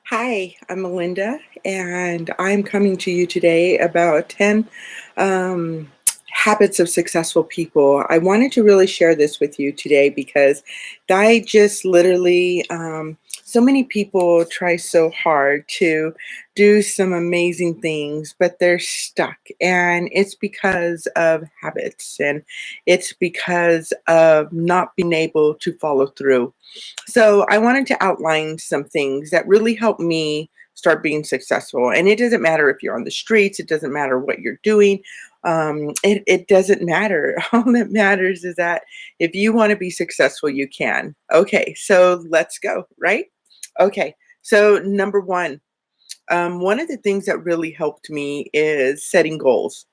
Hi, I'm Melinda, and I'm coming to you today about 10 um, habits of successful people. I wanted to really share this with you today because I just literally, so many people try so hard to do some amazing things, but they're stuck. And it's because of habits and it's because of not being able to follow through. So I wanted to outline some things that really help me start being successful. And it doesn't matter if you're on the streets, it doesn't matter what you're doing. It doesn't matter. All that matters is that if you want to be successful, you can. Okay, so let's go, right? Okay, so number one of the things that really helped me is setting goals.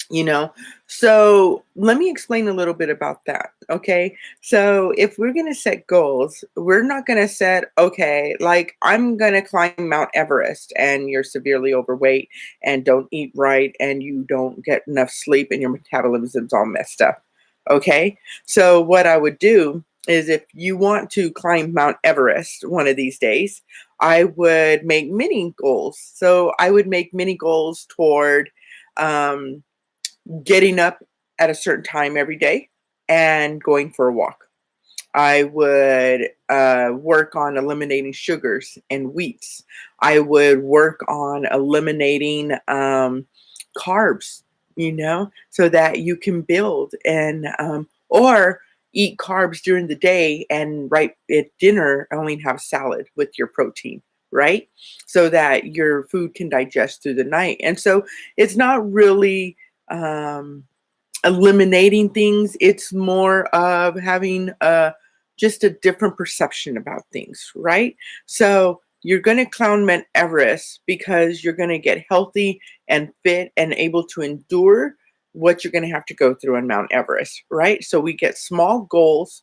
you know so let me explain a little bit about that. Okay, so if we're going to set goals, we're not going to set, okay, like I'm going to climb Mount Everest and you're severely overweight and don't eat right and you don't get enough sleep and your metabolism's all messed up. Okay, so what I would do is, if you want to climb Mount Everest one of these days, I would make mini goals. So I would make mini goals toward um, getting up at a certain time every day and going for a walk. I would work on eliminating sugars and wheats. I would work on eliminating carbs, so that you can build and or eat carbs during the day and right at dinner only have salad with your protein, right? So that your food can digest through the night. And so it's not really um, eliminating things. It's more of having just a different perception about things, right? So you're going to climb Mount Everest because you're going to get healthy and fit and able to endure what you're going to have to go through on Mount Everest, right? So we get small goals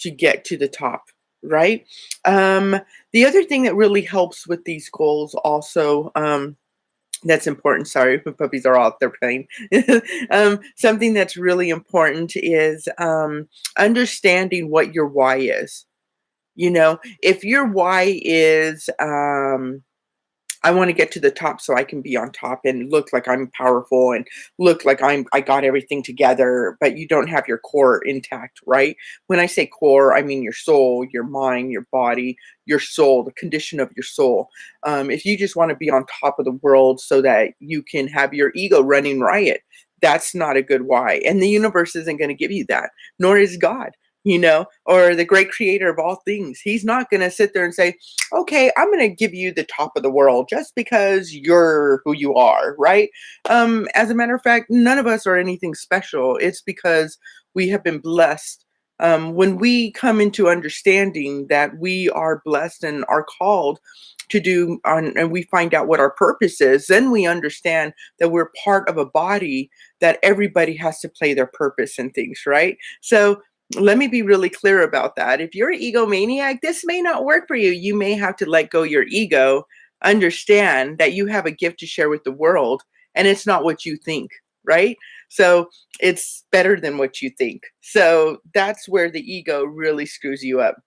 to get to the top, right? Um, the other thing that really helps with these goals also, that's important. Sorry, my puppies are all out there playing. Something that's really important is understanding what your why is. If your why is I want to get to the top so I can be on top and look like I'm powerful and look like I got everything together, but you don't have your core intact, right? When I say core, I mean your soul, your mind, your body, your soul, the condition of your soul. If you just want to be on top of the world so that you can have your ego running riot, that's not a good why. And the universe isn't going to give you that, nor is God. Or the great creator of all things. He's not going to sit there and say, okay, I'm going to give you the top of the world just because you're who you are, right? As a matter of fact, none of us are anything special. It's because we have been blessed. When we come into understanding that we are blessed and are called to do, and we find out what our purpose is, then we understand that we're part of a body that everybody has to play their purpose in things, right? So let me be really clear about that. If you're an egomaniac, this may not work for you. You may have to let go your ego, understand that you have a gift to share with the world, and it's not what you think, right? So it's better than what you think. So that's where the ego really screws you up.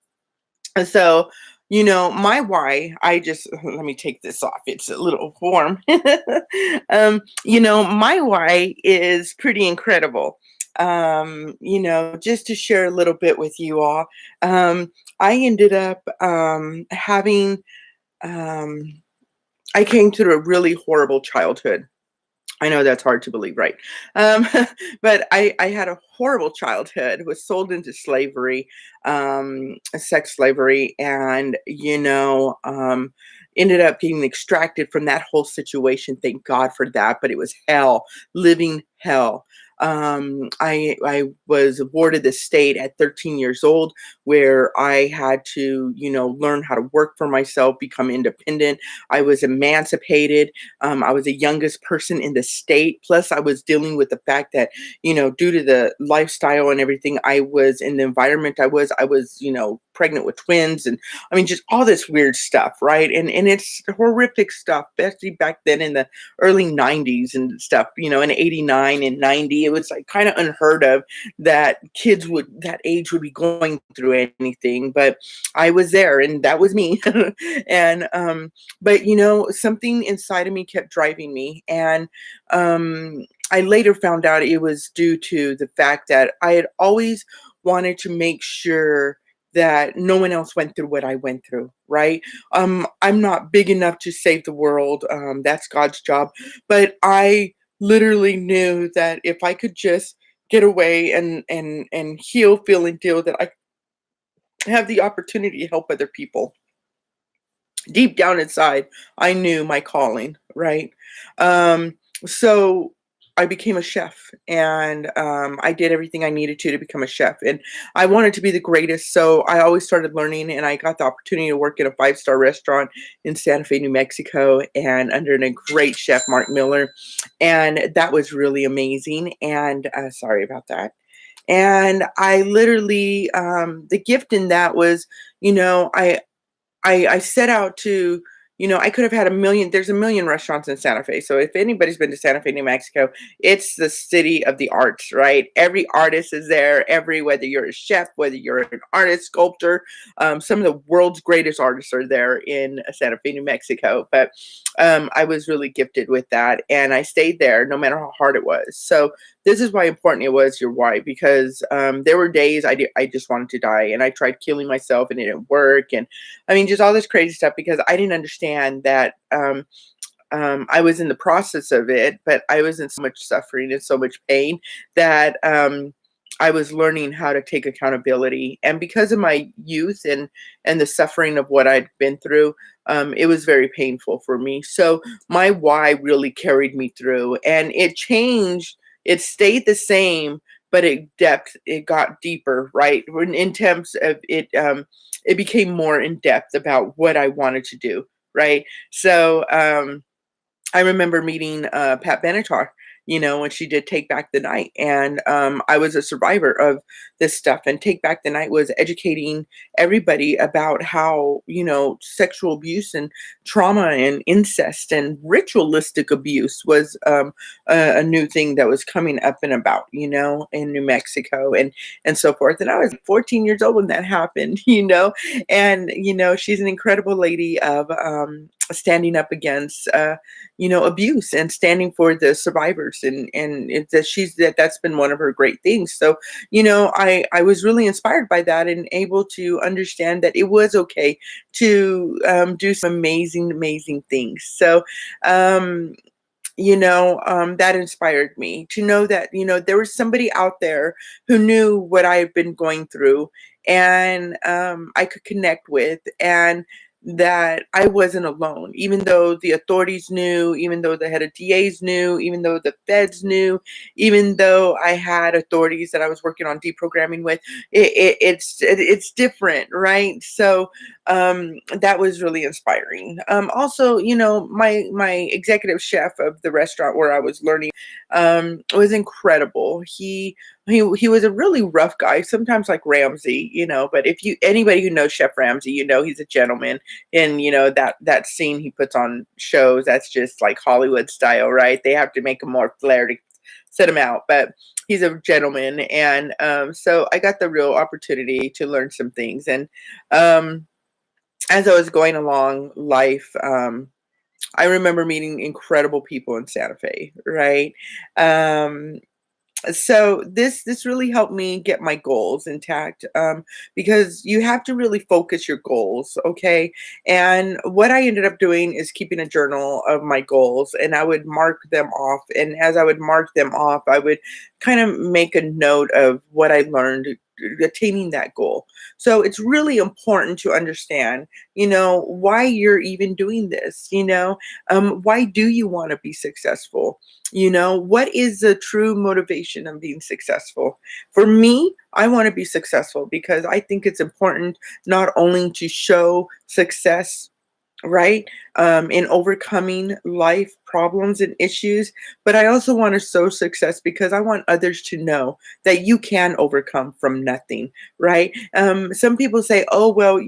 And so, my why, let me take this off. It's a little warm. My why is pretty incredible. Just to share a little bit with you all, I ended up um, I came through a really horrible childhood. I know that's hard to believe, right? Um, but I had a horrible childhood, was sold into slavery, sex slavery, and, ended up getting extracted from that whole situation. Thank God for that. But it was hell, living hell. I was awarded the state at 13 years old, where I had to, learn how to work for myself, become independent. I was emancipated. I was the youngest person in the state. Plus, I was dealing with the fact that, due to the lifestyle and everything, I was in the environment I was, pregnant with twins, and I mean, just all this weird stuff, right? And it's horrific stuff, especially back then in the early 90s and stuff, in 89 and 90. It was like kind of unheard of that kids would that age would be going through anything, but I was there, and that was me. And but something inside of me kept driving me, and I later found out it was due to the fact that I had always wanted to make sure that no one else went through what I went through, right? I'm not big enough to save the world. That's God's job. But I literally knew that if I could just get away and heal, feel, and deal, that I have the opportunity to help other people. Deep down inside, I knew my calling, right? Um, so I became a chef, and I did everything I needed to become a chef. And I wanted to be the greatest, so I always started learning, and I got the opportunity to work in a five-star restaurant in Santa Fe, New Mexico, and under a great chef, Mark Miller. And that was really amazing. And sorry about that. And I literally, the gift in that was, you know, I set out to, I could have had there's a million restaurants in Santa Fe. So if anybody's been to Santa Fe, New Mexico, it's the city of the arts, right? Every artist is there, whether you're a chef, whether you're an artist, sculptor, some of the world's greatest artists are there in Santa Fe, New Mexico. But I was really gifted with that. And I stayed there no matter how hard it was. So this is why important it was your why, because there were days I just wanted to die, and I tried killing myself and it didn't work. And I mean, just all this crazy stuff because I didn't understand that I was in the process of it, but I was in so much suffering and so much pain that I was learning how to take accountability. And because of my youth and the suffering of what I'd been through, it was very painful for me. So my why really carried me through, and it changed. It stayed the same, but it got deeper, right? In terms of it, it became more in depth about what I wanted to do, right? So I remember meeting Pat Benatar, when she did Take Back the Night. And I was a survivor of this stuff. And Take Back the Night was educating everybody about how, sexual abuse and trauma and incest and ritualistic abuse was a new thing that was coming up and about, in New Mexico and so forth. And I was 14 years old when that happened, and, she's an incredible lady of standing up against abuse and standing for the survivors, and that's been one of her great things. So I was really inspired by that and able to understand that it was okay to do some amazing things. So that inspired me to know that there was somebody out there who knew what I had been going through, and I could connect with, and that I wasn't alone, even though the authorities knew, even though the head of DAs knew, even though the feds knew, even though I had authorities that I was working on deprogramming with. It's different, right? So that was really inspiring. Also, my executive chef of the restaurant where I was learning was incredible. He was a really rough guy, sometimes like Ramsay, but if anybody who knows Chef Ramsay, he's a gentleman. And that scene he puts on shows, that's just like Hollywood style, right? They have to make him more flair to set him out, but he's a gentleman. And so I got the real opportunity to learn some things. And as I was going along life, I remember meeting incredible people in Santa Fe, right? So this really helped me get my goals intact, because you have to really focus your goals, okay? And what I ended up doing is keeping a journal of my goals, and I would mark them off. And as I would mark them off, I would kind of make a note of what I learned attaining that goal. So it's really important to understand, why you're even doing this. Why do you want to be successful? What is the true motivation of being successful? For me, I want to be successful because I think it's important not only to show success right? In overcoming life problems and issues. But I also want to sow success because I want others to know that you can overcome from nothing, right? Some people say, oh, well,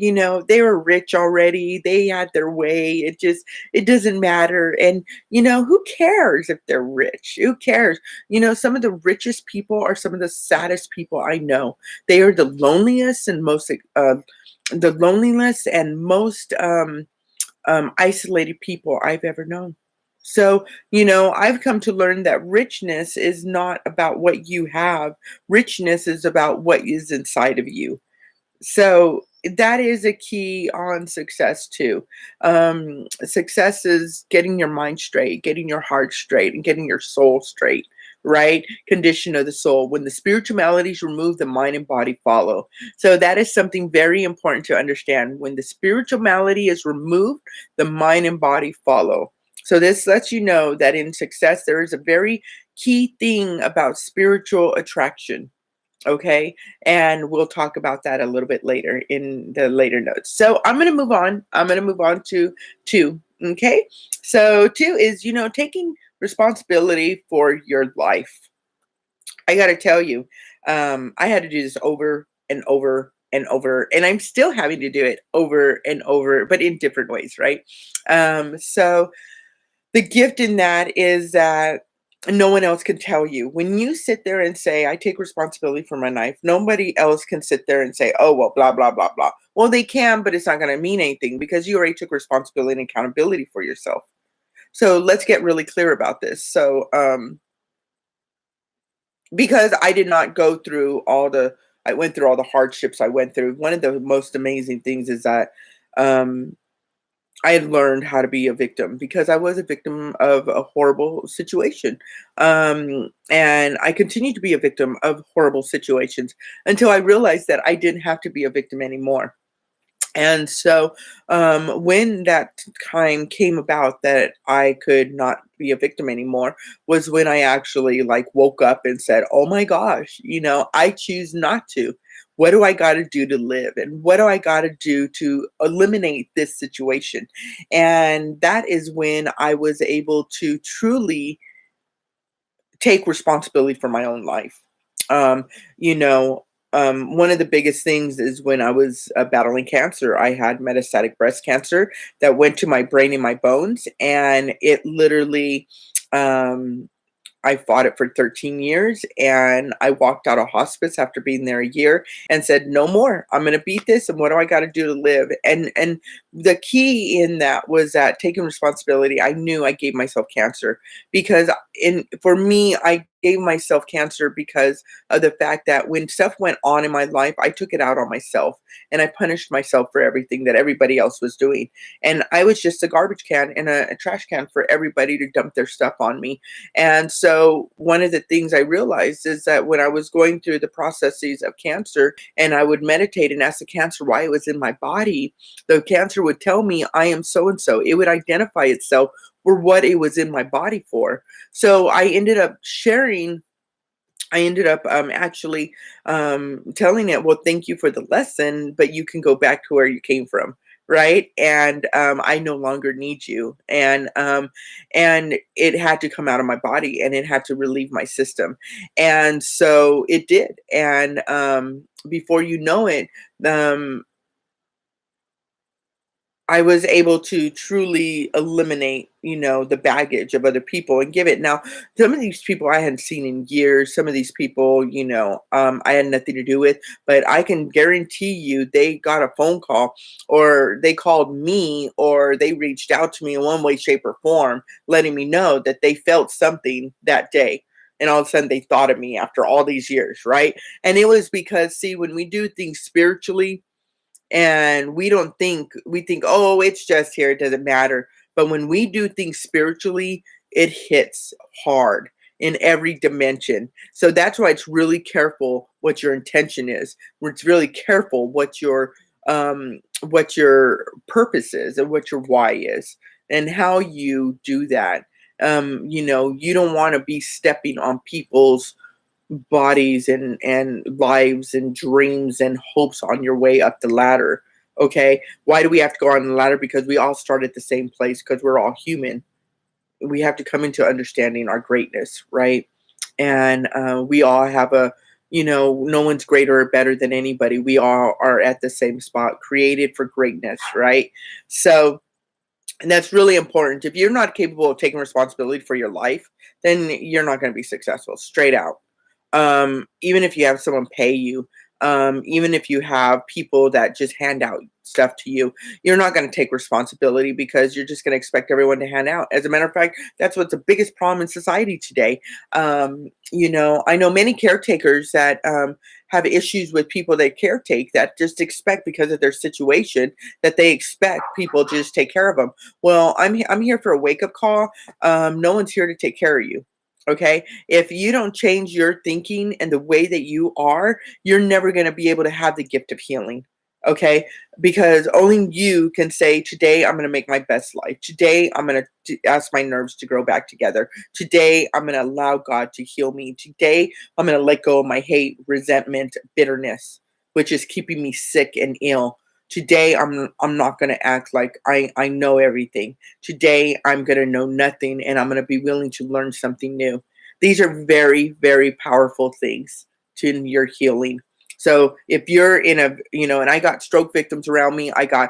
they were rich already. They had their way. It doesn't matter. And, who cares if they're rich? Who cares? Some of the richest people are some of the saddest people I know. They are the loneliness and most, isolated people I've ever known. So, I've come to learn that richness is not about what you have. Richness is about what is inside of you. So that is a key on success too. Success is getting your mind straight, getting your heart straight, and getting your soul straight. Right? Condition of the soul. When the spirituality is removed, the mind and body follow. So that is something very important to understand. When the spirituality is removed, the mind and body follow. So this lets you know that in success, there is a very key thing about spiritual attraction. Okay. And we'll talk about that a little bit later in the later notes. So I'm going to move on. I'm going to move on to two. Okay. So two is, taking responsibility for your life. I got to tell you, I had to do this over and over and over, and I'm still having to do it over and over, but in different ways. Right. So the gift in that is that no one else can tell you. When you sit there and say, I take responsibility for my life, nobody else can sit there and say, oh, well, blah, blah, blah, blah. Well, they can, but it's not going to mean anything because you already took responsibility and accountability for yourself. So let's get really clear about this. So, because I went through all the hardships I went through. One of the most amazing things is that, um, I had learned how to be a victim because I was a victim of a horrible situation. And I continued to be a victim of horrible situations until I realized that I didn't have to be a victim anymore. And so, when that time came about that I could not be a victim anymore, was when I actually like woke up and said, "Oh my gosh, I choose not to. What do I got to do to live? And what do I got to do to eliminate this situation?" And that is when I was able to truly take responsibility for my own life. Um, you know, one of the biggest things is when I was battling cancer. I had metastatic breast cancer that went to my brain and my bones, and it literally um, I fought it for 13 years, and I walked out of hospice after being there a year and said, "No more. I'm going to beat this. And what do I got to do to live?" And the key in that was that taking responsibility. I knew I gave myself cancer because for me, I gave myself cancer because of the fact that when stuff went on in my life, I took it out on myself and I punished myself for everything that everybody else was doing. And I was just a garbage can and a trash can for everybody to dump their stuff on me. And so one of the things I realized is that when I was going through the processes of cancer and I would meditate and ask the cancer why it was in my body, the cancer would tell me, I am so and so. It would identify itself for what it was in my body for. So I ended up actually telling it, well, thank you for the lesson, but you can go back to where you came from. Right. And I no longer need you. And it had to come out of my body and it had to relieve my system. And so it did. And before you know it, um, I was able to truly eliminate, the baggage of other people and give it. Now, some of these people I hadn't seen in years. Some of these people, I had nothing to do with, but I can guarantee you they got a phone call or they called me or they reached out to me in one way, shape, or form, letting me know that they felt something that day. And all of a sudden they thought of me after all these years, right? And it was because, see, when we do things spiritually, and we think, oh, it's just here, it doesn't matter. But when we do things spiritually, it hits hard in every dimension. So that's why it's really careful what your intention is. It's really careful what your purpose is and what your why is and how you do that. You don't want to be stepping on people's bodies and lives and dreams and hopes on your way up the ladder. Okay. Why do we have to go on the ladder? Because we all start at the same place, because we're all human. We have to come into understanding our greatness, right? And we all have no one's greater or better than anybody. We all are at the same spot, created for greatness, right? So, and that's really important. If you're not capable of taking responsibility for your life, then you're not going to be successful, straight out. Even if you have someone pay you, even if you have people that just hand out stuff to you, you're not going to take responsibility, because you're just going to expect everyone to hand out. As a matter of fact, that's what's the biggest problem in society today. I know many caretakers that have issues with people they caretake, that just expect, because of their situation, that they expect people to just take care of them. Well, I'm here for a wake up call. No one's here to take care of you. Okay. If you don't change your thinking and the way that you are, you're never going to be able to have the gift of healing. Okay. Because only you can say, today I'm going to make my best life. Today I'm going to ask my nerves to grow back together. Today I'm going to allow God to heal me. Today I'm going to let go of my hate, resentment, bitterness, which is keeping me sick and ill. Today I'm not going to act like I know everything. Today I'm going to know nothing, and I'm going to be willing to learn something new. These are very, very powerful things to your healing. So if you're in and I got stroke victims around me, I got,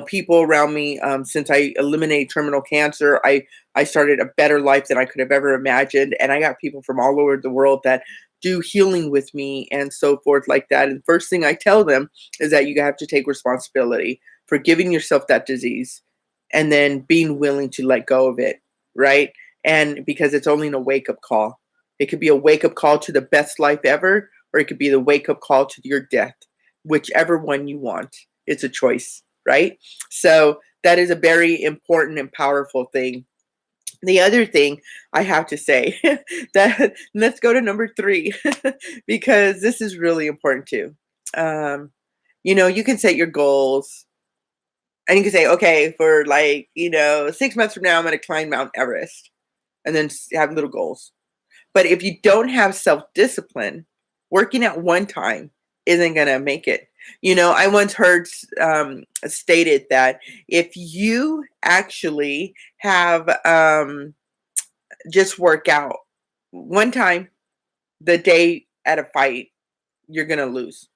people around me. Since I eliminated terminal cancer, I started a better life than I could have ever imagined. And I got people from all over the world that do healing with me and so forth like that. And first thing I tell them is that you have to take responsibility for giving yourself that disease, and then being willing to let go of it, right? And because it's only a wake up call. It could be a wake up call to the best life ever, or it could be the wake up call to your death. Whichever one you want. It's a choice, right? So that is a very important and powerful thing. The other thing I have to say, that let's go to number 3, because this is really important too. You can set your goals, and you can say, okay, for 6 months from now, I'm going to climb Mount Everest, and then have little goals. But if you don't have self-discipline, working out one time isn't going to make it. I once heard stated that if you actually have just work out one time the day at a fight, you're going to lose.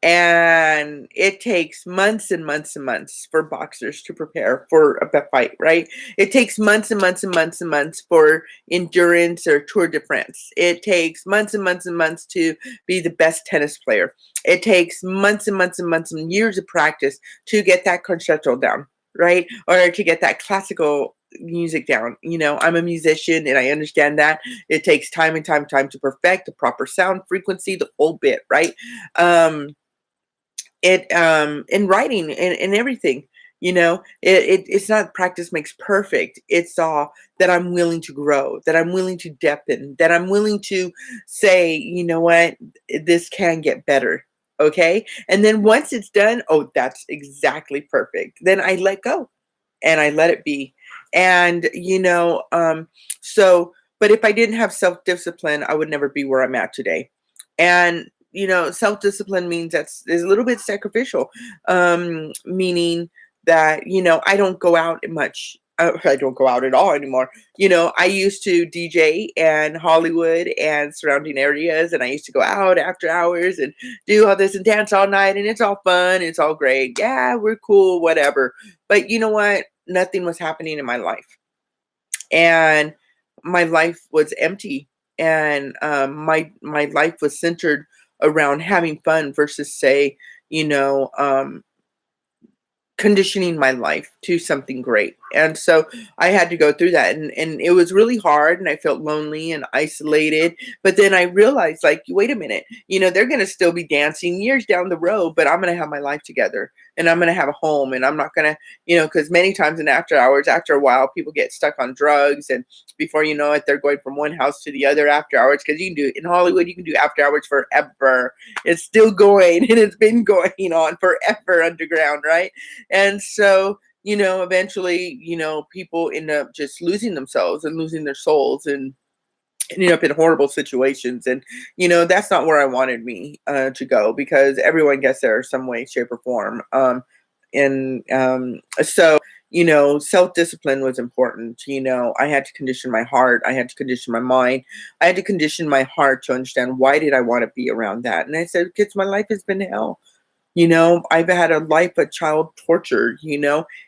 And it takes months and months and months for boxers to prepare for a fight, right? It takes months and months and months and months for endurance or Tour de France. It takes months and months and months to be the best tennis player. It takes months and months and months and years of practice to get that concerto down, right? Or to get that classical music down. I'm a musician, and I understand that it takes time and time and time to perfect the proper sound frequency, the whole bit, right? It In writing and everything, it's not practice makes perfect. It's all that I'm willing to grow, that I'm willing to deepen, that I'm willing to say, you know what, this can get better. Okay. And then once it's done, oh, that's exactly perfect, then I let go and I let it be. And but if I didn't have self-discipline, I would never be where I'm at today. And self-discipline means that's is a little bit sacrificial, meaning that I don't go out much. I don't go out at all anymore. I used to DJ and Hollywood and surrounding areas, and I used to go out after hours and do all this and dance all night, and it's all fun, it's all great. Yeah, we're cool, whatever. But you know what? Nothing was happening in my life, and my life was empty, and my life was centered around having fun versus say, you know, um, conditioning my life to something great. And so I had to go through that, and it was really hard, and I felt lonely and isolated. But then I realized, like, wait a minute, they're going to still be dancing years down the road, but I'm going to have my life together, and I'm going to have a home, and I'm not going to, because many times in after hours, after a while, people get stuck on drugs, and before you know it, they're going from one house to the other after hours, because you can do in Hollywood, you can do after hours forever. It's still going, and it's been going on forever underground, right? And so, eventually, people end up just losing themselves and losing their souls. And ended up in horrible situations. And, that's not where I wanted me to go, because everyone gets there some way, shape, or form. So, self-discipline was important. I had to condition my heart. I had to condition my mind. I had to condition my heart to understand, why did I want to be around that? And I said, kids, my life has been hell. I've had a life of child torture,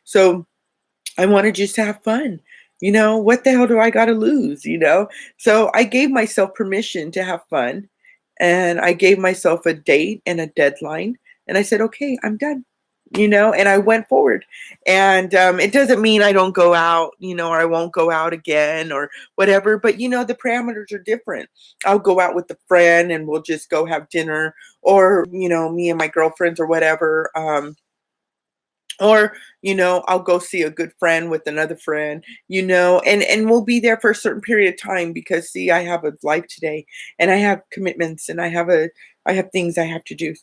so I wanted just to have fun. What the hell do I got to lose? So I gave myself permission to have fun, and I gave myself a date and a deadline. And I said, okay, I'm done. And I went forward. And it doesn't mean I don't go out, or I won't go out again or whatever. But, the parameters are different. I'll go out with a friend and we'll just go have dinner, or, me and my girlfriends or whatever. Or, I'll go see a good friend with another friend, and we'll be there for a certain period of time, because see, I have a life today, and I have commitments, and I have things I have to do.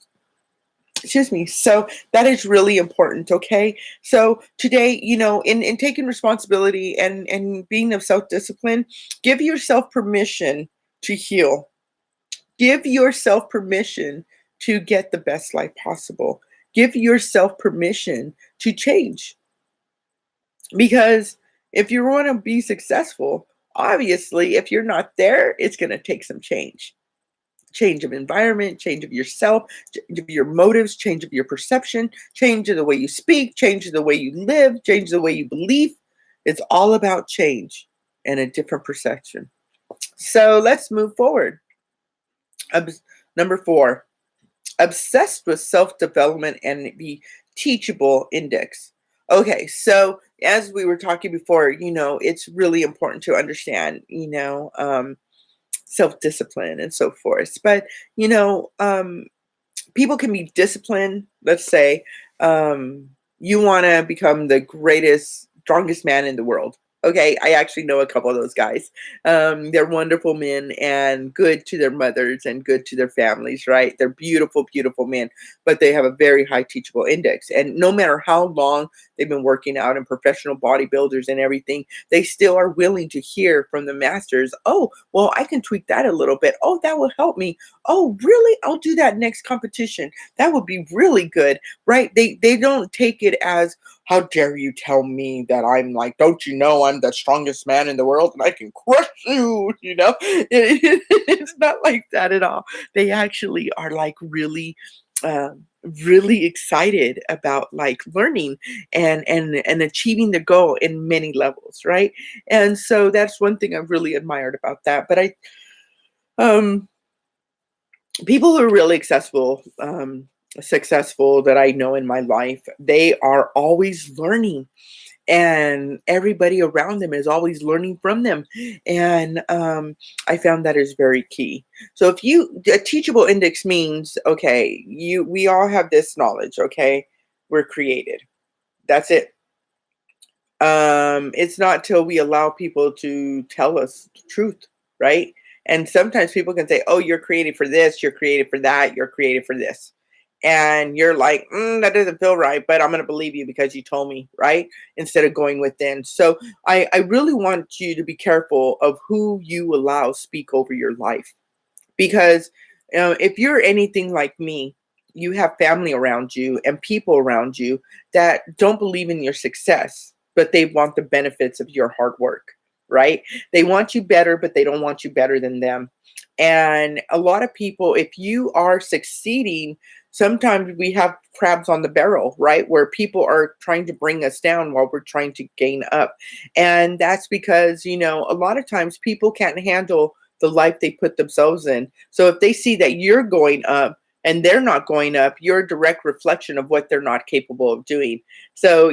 Excuse me. So that is really important. Okay. So today, in taking responsibility and being of self-discipline, give yourself permission to heal. Give yourself permission to get the best life possible. Give yourself permission to change. Because if you want to be successful, obviously, if you're not there, it's going to take some change. Change of environment, change of yourself, change of your motives, change of your perception, change of the way you speak, change of the way you live, change of the way you believe. It's all about change and a different perception. So let's move forward. Number 4, obsessed with self-development and the teachable index. Okay, so as we were talking before, it's really important to understand, self-discipline and so forth. But, people can be disciplined. Let's say you want to become the greatest, strongest man in the world. Okay, I actually know a couple of those guys. They're wonderful men and good to their mothers and good to their families, right? They're beautiful, beautiful men, but they have a very high teachable index. And no matter how long they've been working out, and professional bodybuilders and everything, they still are willing to hear from the masters. Oh, well, I can tweak that a little bit. Oh, that will help me. Oh, really? I'll do that next competition. That would be really good, right? They don't take it as, how dare you tell me that I'm like, don't you know I'm the strongest man in the world and I can crush you, It's not like that at all. They actually are like really, really excited about like learning and achieving the goal in many levels, right? And so that's one thing I've really admired about that. But um people who are really successful that I know in my life, they are always learning, and everybody around them is always learning from them. And I found that is very key. So a teachable index means, okay, we all have this knowledge. Okay, we're created. That's it. It's not till we allow people to tell us the truth, right? And sometimes people can say, oh, you're created for this, you're created for that, you're created for this. And you're like, that doesn't feel right, but I'm going to believe you because you told me, right? Instead of going within. So I really want you to be careful of who you allow speak over your life. Because if you're anything like me, you have family around you and people around you that don't believe in your success, but they want the benefits of your hard work, right? They want you better, but they don't want you better than them. And a lot of people, if you are succeeding, sometimes we have crabs on the barrel, right? Where people are trying to bring us down while we're trying to gain up. And that's because, a lot of times people can't handle the life they put themselves in. So if they see that you're going up and they're not going up, you're a direct reflection of what they're not capable of doing. So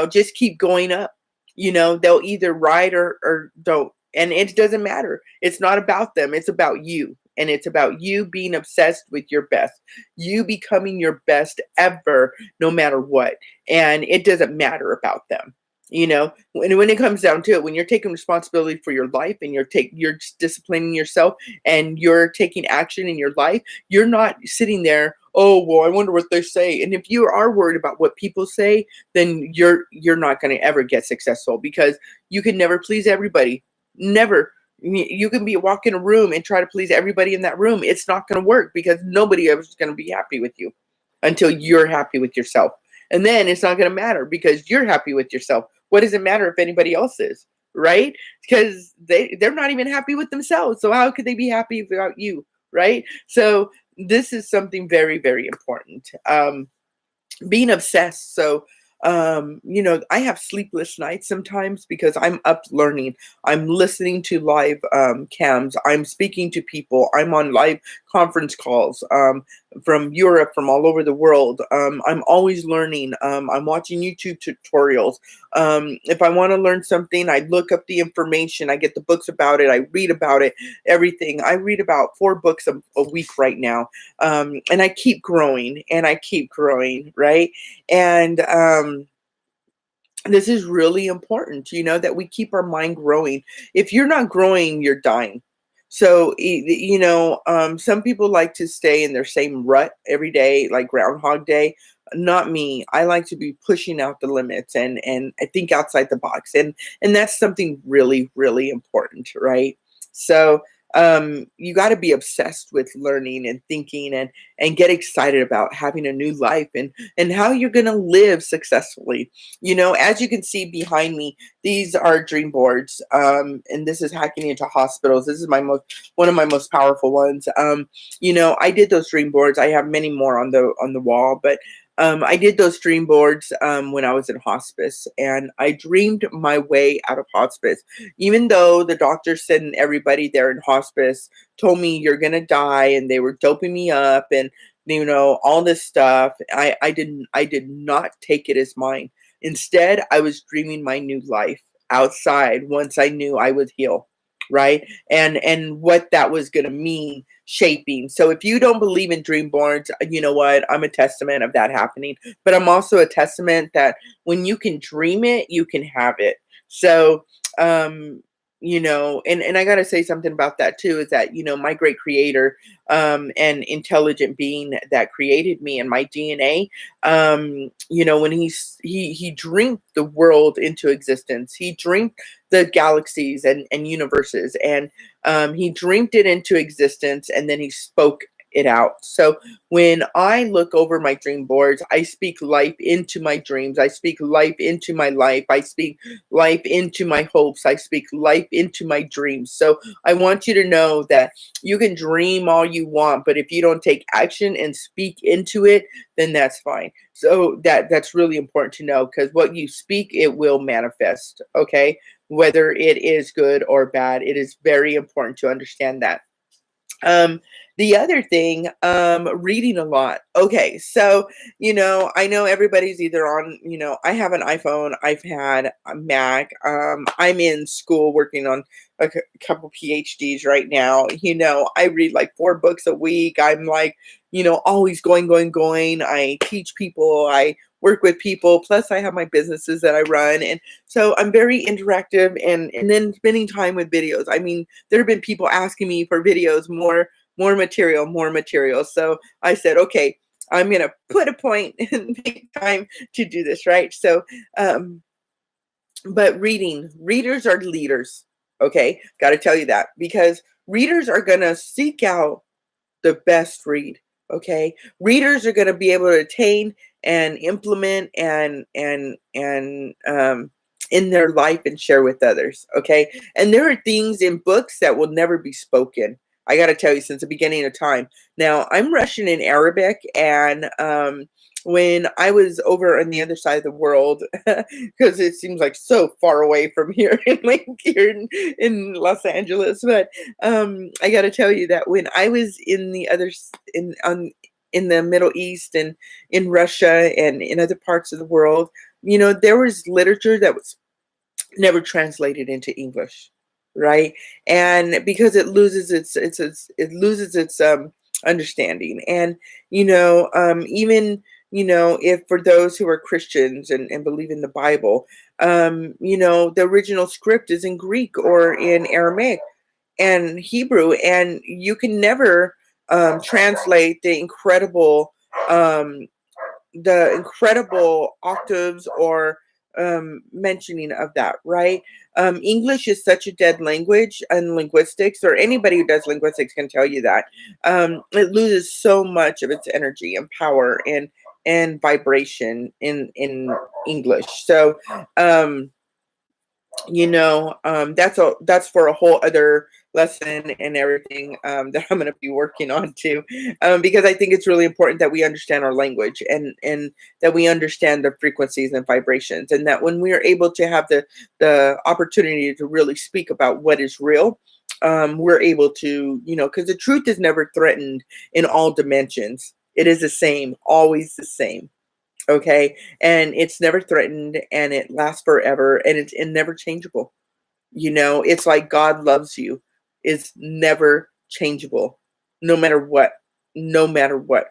just keep going up. They'll either ride or don't. And it doesn't matter. It's not about them. It's about you. And it's about you being obsessed with your best, you becoming your best ever, no matter what. And it doesn't matter about them. When it comes down to it, when you're taking responsibility for your life and you're disciplining yourself and you're taking action in your life, you're not sitting there, oh, well, I wonder what they say. And if you are worried about what people say, then you're not going to ever get successful, because you can never please everybody. Never. You can walk in a room and try to please everybody in that room. It's not going to work because nobody else is going to be happy with you until you're happy with yourself. And then it's not going to matter because you're happy with yourself. What does it matter if anybody else is, right? Because they're not even happy with themselves. So how could they be happy without you, right? So this is something very, very important. Being obsessed. So, I have sleepless nights sometimes because I'm up learning. I'm listening to live cams. I'm speaking to people. I'm on live conference calls from Europe, from all over the world. I'm always learning. I'm watching YouTube tutorials. If I want to learn something, I look up the information. I get the books about it. I read about it, everything. I read about 4 books a week right now. And I keep growing and I keep growing, right? And this is really important, that we keep our mind growing. If you're not growing, you're dying. So, some people like to stay in their same rut every day, like Groundhog Day. Not me. I like to be pushing out the limits and I think outside the box. And that's something really, really important, right? So, you got to be obsessed with learning and thinking and get excited about having a new life and how you're going to live successfully. As you can see behind me, these are dream boards, and this is hacking into hospitals. This is one of my most powerful ones. I did those dream boards. I have many more on the wall, but I did those dream boards when I was in hospice, and I dreamed my way out of hospice. Even though the doctors said and everybody there in hospice told me you're gonna die, and they were doping me up, and all this stuff, I did not take it as mine. Instead, I was dreaming my new life outside once I knew I would heal, right? And what that was going to mean shaping. So if you don't believe in dream boards, you know what? I'm a testament of that happening, but I'm also a testament that when you can dream it, you can have it. So, and I got to say something about that too, is that, my great creator, and intelligent being that created me and my DNA, when he dreamed the world into existence, he dreamed the galaxies and universes, and he dreamed it into existence, and then he spoke it out. So when I look over my dream boards, I speak life into my dreams. I speak life into my life. I speak life into my hopes. I speak life into my dreams. So I want you to know that you can dream all you want, but if you don't take action and speak into it, then that's fine. So that's really important to know, because what you speak, it will manifest. Okay, whether it is good or bad, it is very important to understand that. Um, the other thing, reading a lot. Okay, so I know everybody's either on, I have an iPhone, I've had a Mac. I'm in school working on a couple PhDs right now. I read like 4 books a week. I'm like, always going, going, going. I teach people. I work with people. Plus, I have my businesses that I run, and so I'm very interactive. And then spending time with videos. I mean, there have been people asking me for videos, more material, more material. So I said, okay, I'm gonna put a point and make time to do this, right? So, but readers are leaders. Okay, got to tell you that, because readers are gonna seek out the best read. Okay, readers are going to be able to attain and implement and in their life and share with others. Okay, and there are things in books that will never be spoken. I got to tell you, since the beginning of time. Now, I'm Russian and Arabic, and when I was over on the other side of the world, because it seems like so far away from here in Los Angeles, but I got to tell you that when I was in the other in the Middle East and in Russia and in other parts of the world, there was literature that was never translated into English, right? And because it loses its understanding, and even if for those who are Christians and believe in the Bible, the original script is in Greek or in Aramaic and Hebrew, and you can never translate um, the incredible octaves or mentioning of that, right? English is such a dead language, and linguistics, or anybody who does linguistics can tell you that it loses so much of its energy and power and vibration in English. So um, that's for a whole other lesson and everything that I'm going to be working on too, because I think it's really important that we understand our language and that we understand the frequencies and vibrations, and that when we are able to have the opportunity to really speak about what is real, we're able to, because the truth is never threatened in all dimensions. It is the same, always the same. Okay, and it's never threatened, and it lasts forever, and it's never changeable. It's like God loves you. It's never changeable, no matter what. No matter what.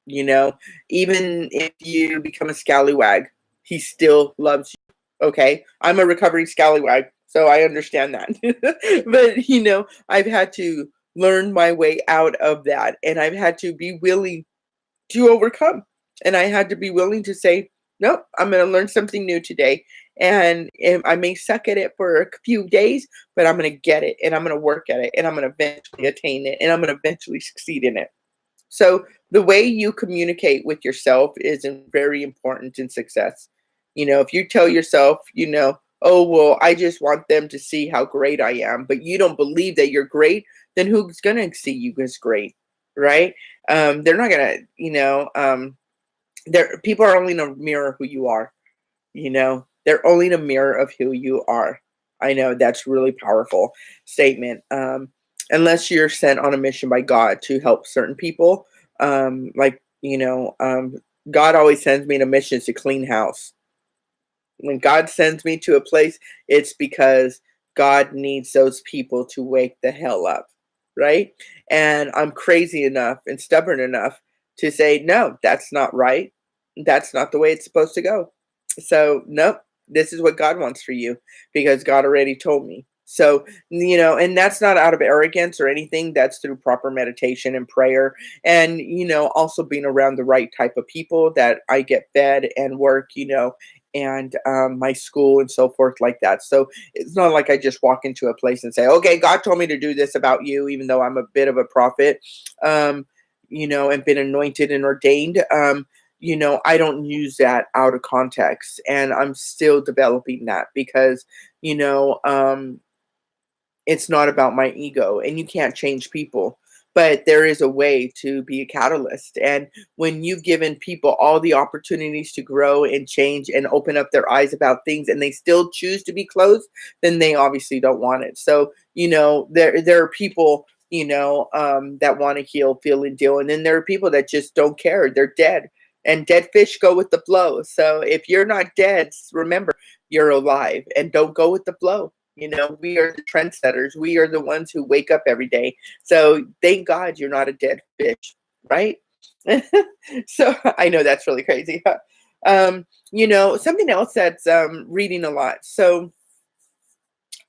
you know Even if you become a scallywag, he still loves you. Okay, I'm a recovering scallywag, so I understand that. But I've had to learn my way out of that, and I've had to be willing to overcome. And I had to be willing to say, nope, I'm going to learn something new today. And I may suck at it for a few days, but I'm going to get it, and I'm going to work at it, and I'm going to eventually attain it, and I'm going to eventually succeed in it. So the way you communicate with yourself is very important in success. If you tell yourself, oh, well, I just want them to see how great I am, but you don't believe that you're great, then who's going to see you as great, right? They're not going to, people are only going to mirror who you are. They're only in a mirror of who you are. I know that's really powerful statement. Unless you're sent on a mission by God to help certain people, like God always sends me on a mission to clean house. When God sends me to a place, it's because God needs those people to wake the hell up, right? And I'm crazy enough and stubborn enough to say, no, that's not right. That's not the way it's supposed to go. So, nope, this is what God wants for you, because God already told me. So, and that's not out of arrogance or anything. That's through proper meditation and prayer, and, also being around the right type of people that I get fed and work, and my school and so forth like that. So it's not like I just walk into a place and say, okay, God told me to do this about you, even though I'm a bit of a prophet, and been anointed and ordained. I don't use that out of context, and I'm still developing that because, you know, um, it's not about my ego, and you can't change people, but there is a way to be a catalyst. And when you've given people all the opportunities to grow and change and open up their eyes about things, and they still choose to be closed, then they obviously don't want it. So, there are people, that want to heal, feel, and deal, and then there are people that just don't care. They're dead, and dead fish go with the flow. So if you're not dead, remember, you're alive, and don't go with the flow. We are the trendsetters. We are the ones who wake up every day. So thank God you're not a dead fish, right? So I know that's really crazy. Something else that's reading a lot. So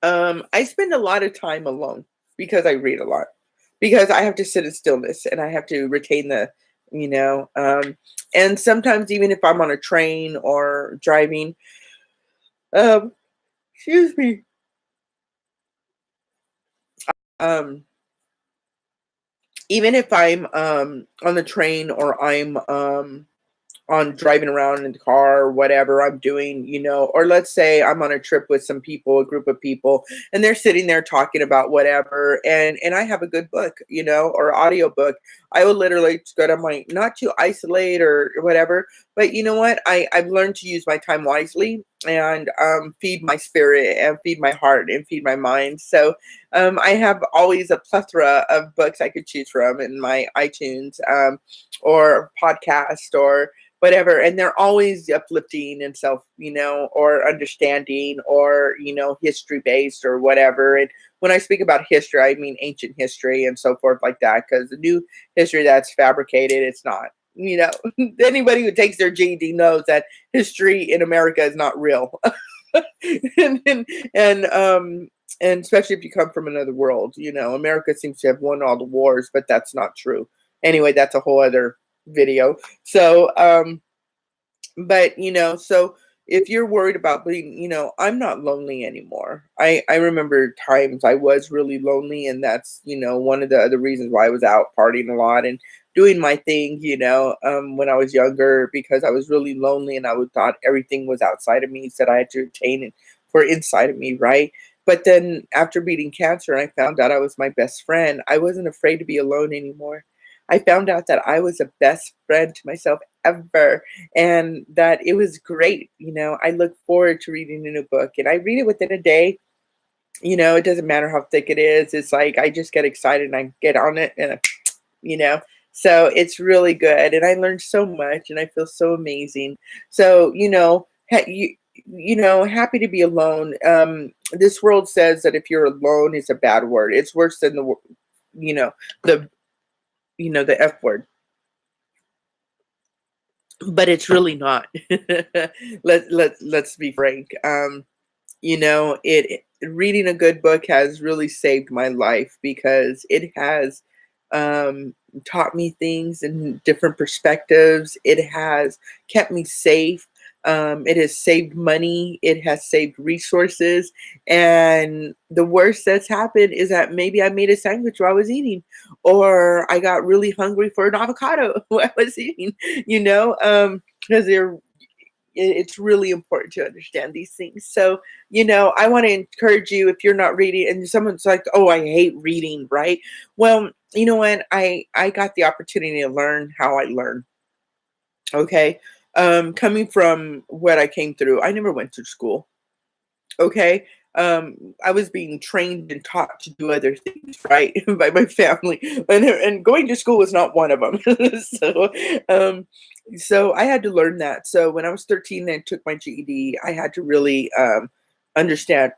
I spend a lot of time alone because I read a lot, because I have to sit in stillness and I have to retain you know, um, and sometimes even if I'm on a train or driving, um, excuse me, um, even if I'm on the train, or I'm on driving around in the car, or whatever I'm doing, or let's say I'm on a trip with some people, a group of people, and they're sitting there talking about whatever, and I have a good book, or audio book. I will literally just go to my, not to isolate or whatever, but you know what? I've learned to use my time wisely, and feed my spirit and feed my heart and feed my mind. So I have always a plethora of books I could choose from in my iTunes, or podcast, or whatever, and they're always uplifting and self, or understanding, or history based or whatever. And when I speak about history, I mean ancient history and so forth like that, because the new history that's fabricated, it's not. Anybody who takes their GED knows that history in America is not real. and and and, um and especially if you come from another world, America seems to have won all the wars, but that's not true. Anyway, that's a whole other video. So but so if you're worried about being, I'm not lonely anymore. I remember times I was really lonely, and that's, one of the other reasons why I was out partying a lot and doing my thing, when I was younger, because I was really lonely and I would thought everything was outside of me that I had to attain it for inside of me, right? But then after beating cancer and I found out I was my best friend, I wasn't afraid to be alone anymore. I found out that I was the best friend to myself ever, and that it was great. I look forward to reading a new book, and I read it within a day. It doesn't matter how thick it is. It's like I just get excited and I get on it, and you know. So it's really good, and I learned so much, and I feel so amazing. So happy to be alone. This world says that if you're alone, it's a bad word. It's worse than you know, the the F word, but it's really not. Let's be frank. It reading a good book has really saved my life because it has taught me things in different perspectives. It has kept me safe. It has saved money. It has saved resources. And the worst that's happened is that maybe I made a sandwich while I was eating, or I got really hungry for an avocado while I was eating, because it's really important to understand these things. So, I want to encourage you, if you're not reading and someone's like, oh, I hate reading, right? Well, you know what? I got the opportunity to learn how I learn. Okay. Coming from what I came through, I never went to school. Okay. I was being trained and taught to do other things, right, by my family, and going to school was not one of them. so, so I had to learn that. So when I was 13 and took my GED, I had to really understand.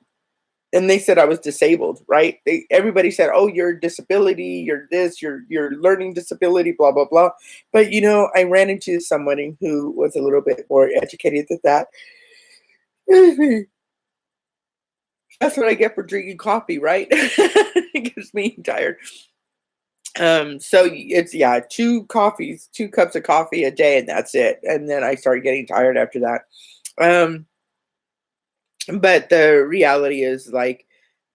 And they said I was disabled, right? Everybody said, "Oh, you're a disability. You're this. You're learning disability. Blah blah blah." But I ran into somebody who was a little bit more educated than that. That's what I get for drinking coffee, right? It gives me tired. So it's, yeah, two cups of coffee a day, and that's it. And then I started getting tired after that. Um, but the reality is, like,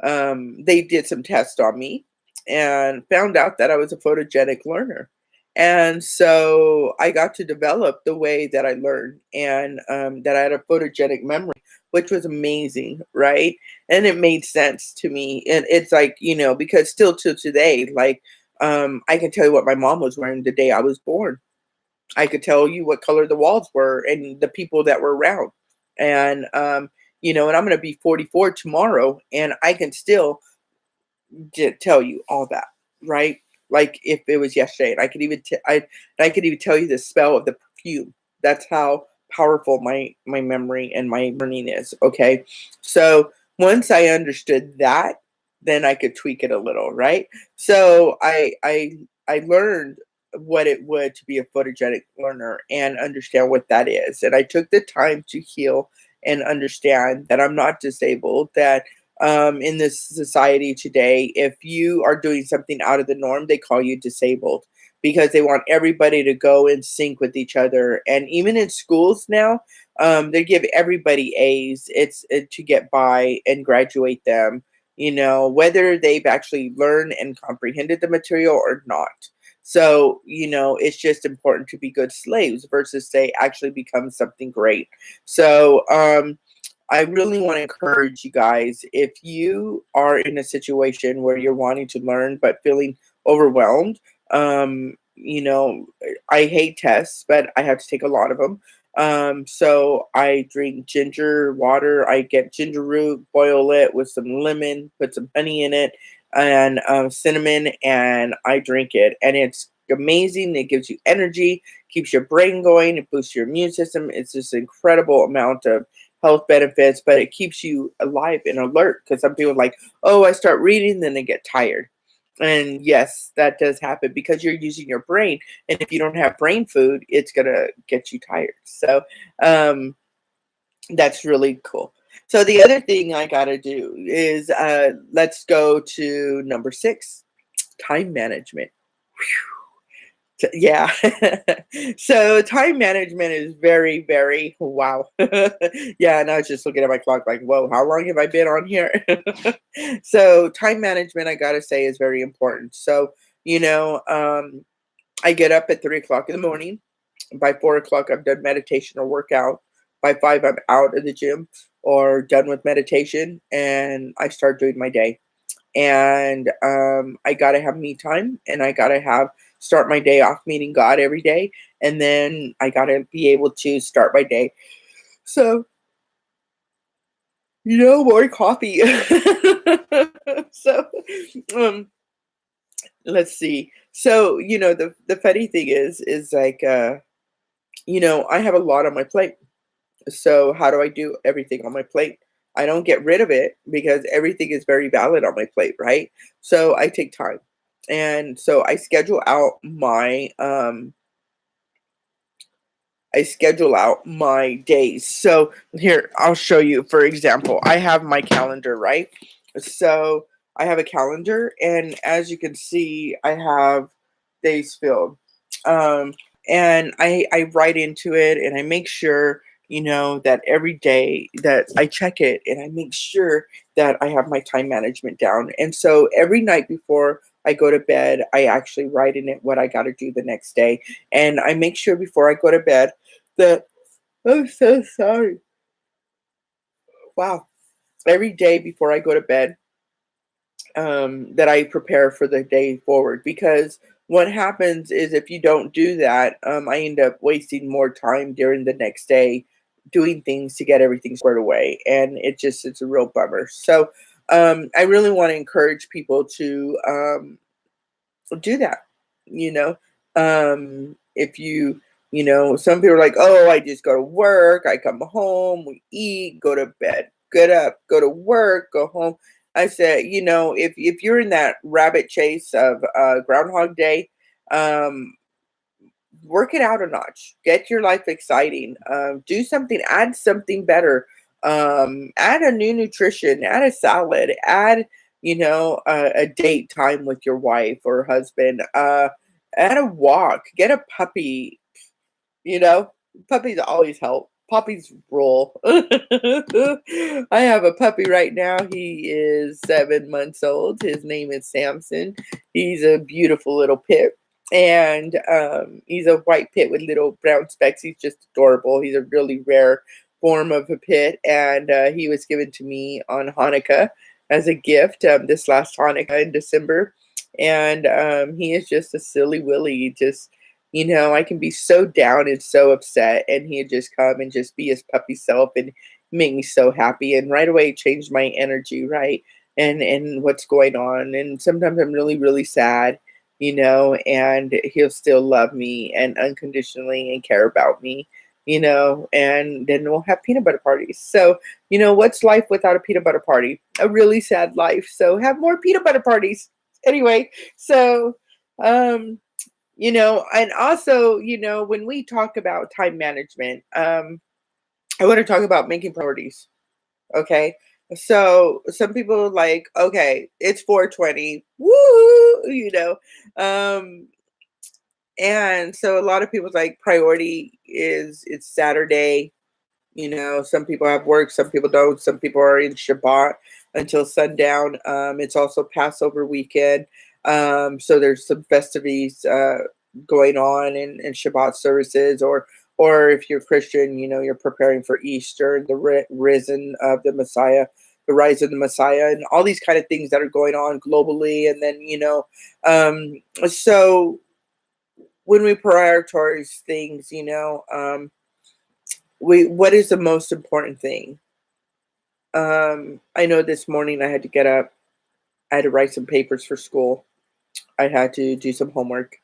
they did some tests on me and found out that I was a photogenic learner. And so I got to develop the way that I learned, and that I had a photogenic memory, which was amazing, right? And it made sense to me. And it's like, because still to today, like, I can tell you what my mom was wearing the day I was born. I could tell you what color the walls were and the people that were around. And and I'm going to be 44 tomorrow, and I can still tell you all that, right? Like if it was yesterday, and I could even tell you the smell of the perfume. That's how powerful my memory and my learning is. Okay, so once I understood that, then I could tweak it a little, right? So I learned what it would to be a photogenic learner and understand what that is, and I took the time to heal and understand that I'm not disabled. That in this society today, if you are doing something out of the norm, they call you disabled because they want everybody to go in sync with each other. And even in schools now, they give everybody A's. It's to get by and graduate them, whether they've actually learned and comprehended the material or not. So, it's just important to be good slaves versus they actually become something great. So, I really want to encourage you guys, if you are in a situation where you're wanting to learn but feeling overwhelmed, I hate tests, but I have to take a lot of them. So I drink ginger water. I get ginger root, boil it with some lemon, put some honey in it, and cinnamon, and I drink it. And it's amazing. It gives you energy, keeps your brain going, it boosts your immune system. It's this incredible amount of health benefits, but it keeps you alive and alert, because some people are like, oh, I start reading, then they get tired. And yes, that does happen because you're using your brain. And if you don't have brain food, it's going to get you tired. So um, that's really cool. So the other thing I got to do is let's go to number 6, time management. Yeah. So time management is very, very wow. Yeah, and I was just looking at my clock like, whoa, how long have I been on here? So time management, I gotta say, is very important. So, you know, I get up at 3 o'clock in the morning. By 4 o'clock, I've done meditation or workout. By five, I'm out of the gym or done with meditation, and I start doing my day. And I gotta have me time, and I gotta have start my day off meeting God every day, and then I gotta be able to start my day. So, more coffee. So, um, let's see. So, the funny thing is like, I have a lot on my plate. So how do I do everything on my plate? I don't get rid of it because everything is very valid on my plate, right? So I take time. And so I schedule out my days. So here, I'll show you. For example, I have my calendar, right? So I have a calendar, and as you can see, I have days filled. Um, and I write into it, and I make sure, that every day that I check it, and I make sure that I have my time management down. And so every night before I go to bed, I actually write in it what I got to do the next day. And I make sure before I go to bed that I'm so sorry. Wow. Every day before I go to bed, that I prepare for the day forward. Because what happens is if you don't do that, I end up wasting more time during the next day doing things to get everything squared away. And it's a real bummer. So I really want to encourage people to do that. You know, if some people are like, oh, I just go to work, I come home, we eat, go to bed, get up, go to work, go home. I said, if you're in that rabbit chase of Groundhog Day, um, work it out a notch. Get your life exciting. Do something. Add something better. Add a new nutrition. Add a salad. Add a date time with your wife or husband. Add a walk. Get a puppy. You know, Puppies always help. Puppies rule. I have a puppy right now. He is 7 months old. His name is Samson. He's a beautiful little pit. And he's a white pit with little brown specks. He's just adorable. He's a really rare form of a pit. And he was given to me on Hanukkah as a gift this last Hanukkah in December. And he is just a silly willy. Just I can be so down and so upset, and he'd just come and just be his puppy self and make me so happy, and right away change my energy, right? And what's going on. And sometimes I'm really, really sad, and he'll still love me and unconditionally and care about me, and then we'll have peanut butter parties. So, what's life without a peanut butter party? A really sad life. So have more peanut butter parties. Anyway, so um and also, when we talk about time management, I want to talk about making priorities. Okay. So some people are like, okay, it's 420. Woo, and so a lot of people's like priority is it's Saturday. Some people have work, some people don't. Some people are in Shabbat until sundown. It's also Passover weekend. So there's some festivities going on and Shabbat services, or if you're Christian, you're preparing for Easter, the risen of the Messiah, the rise of the Messiah, and all these kind of things that are going on globally. And then, so when we prioritize things, what is the most important thing? I know this morning I had to get up. I had to write some papers for school. I had to do some homework.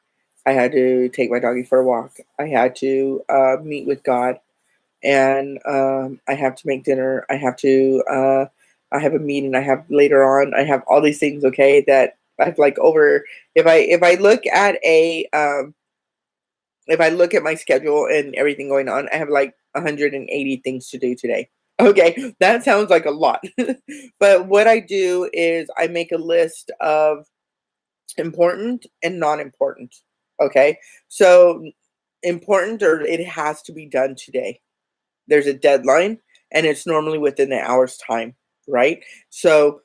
I had to take my doggy for a walk. I had to meet with God, and I have to make dinner. I have a meeting. I have later on. I have all these things. Okay, that I've like over. If I look at if I look at my schedule and everything going on, I have like 180 things to do today. Okay, that sounds like a lot. But what I do is I make a list of important and non important. Okay. So important, or it has to be done today. There's a deadline, and it's normally within an hour's time, right? So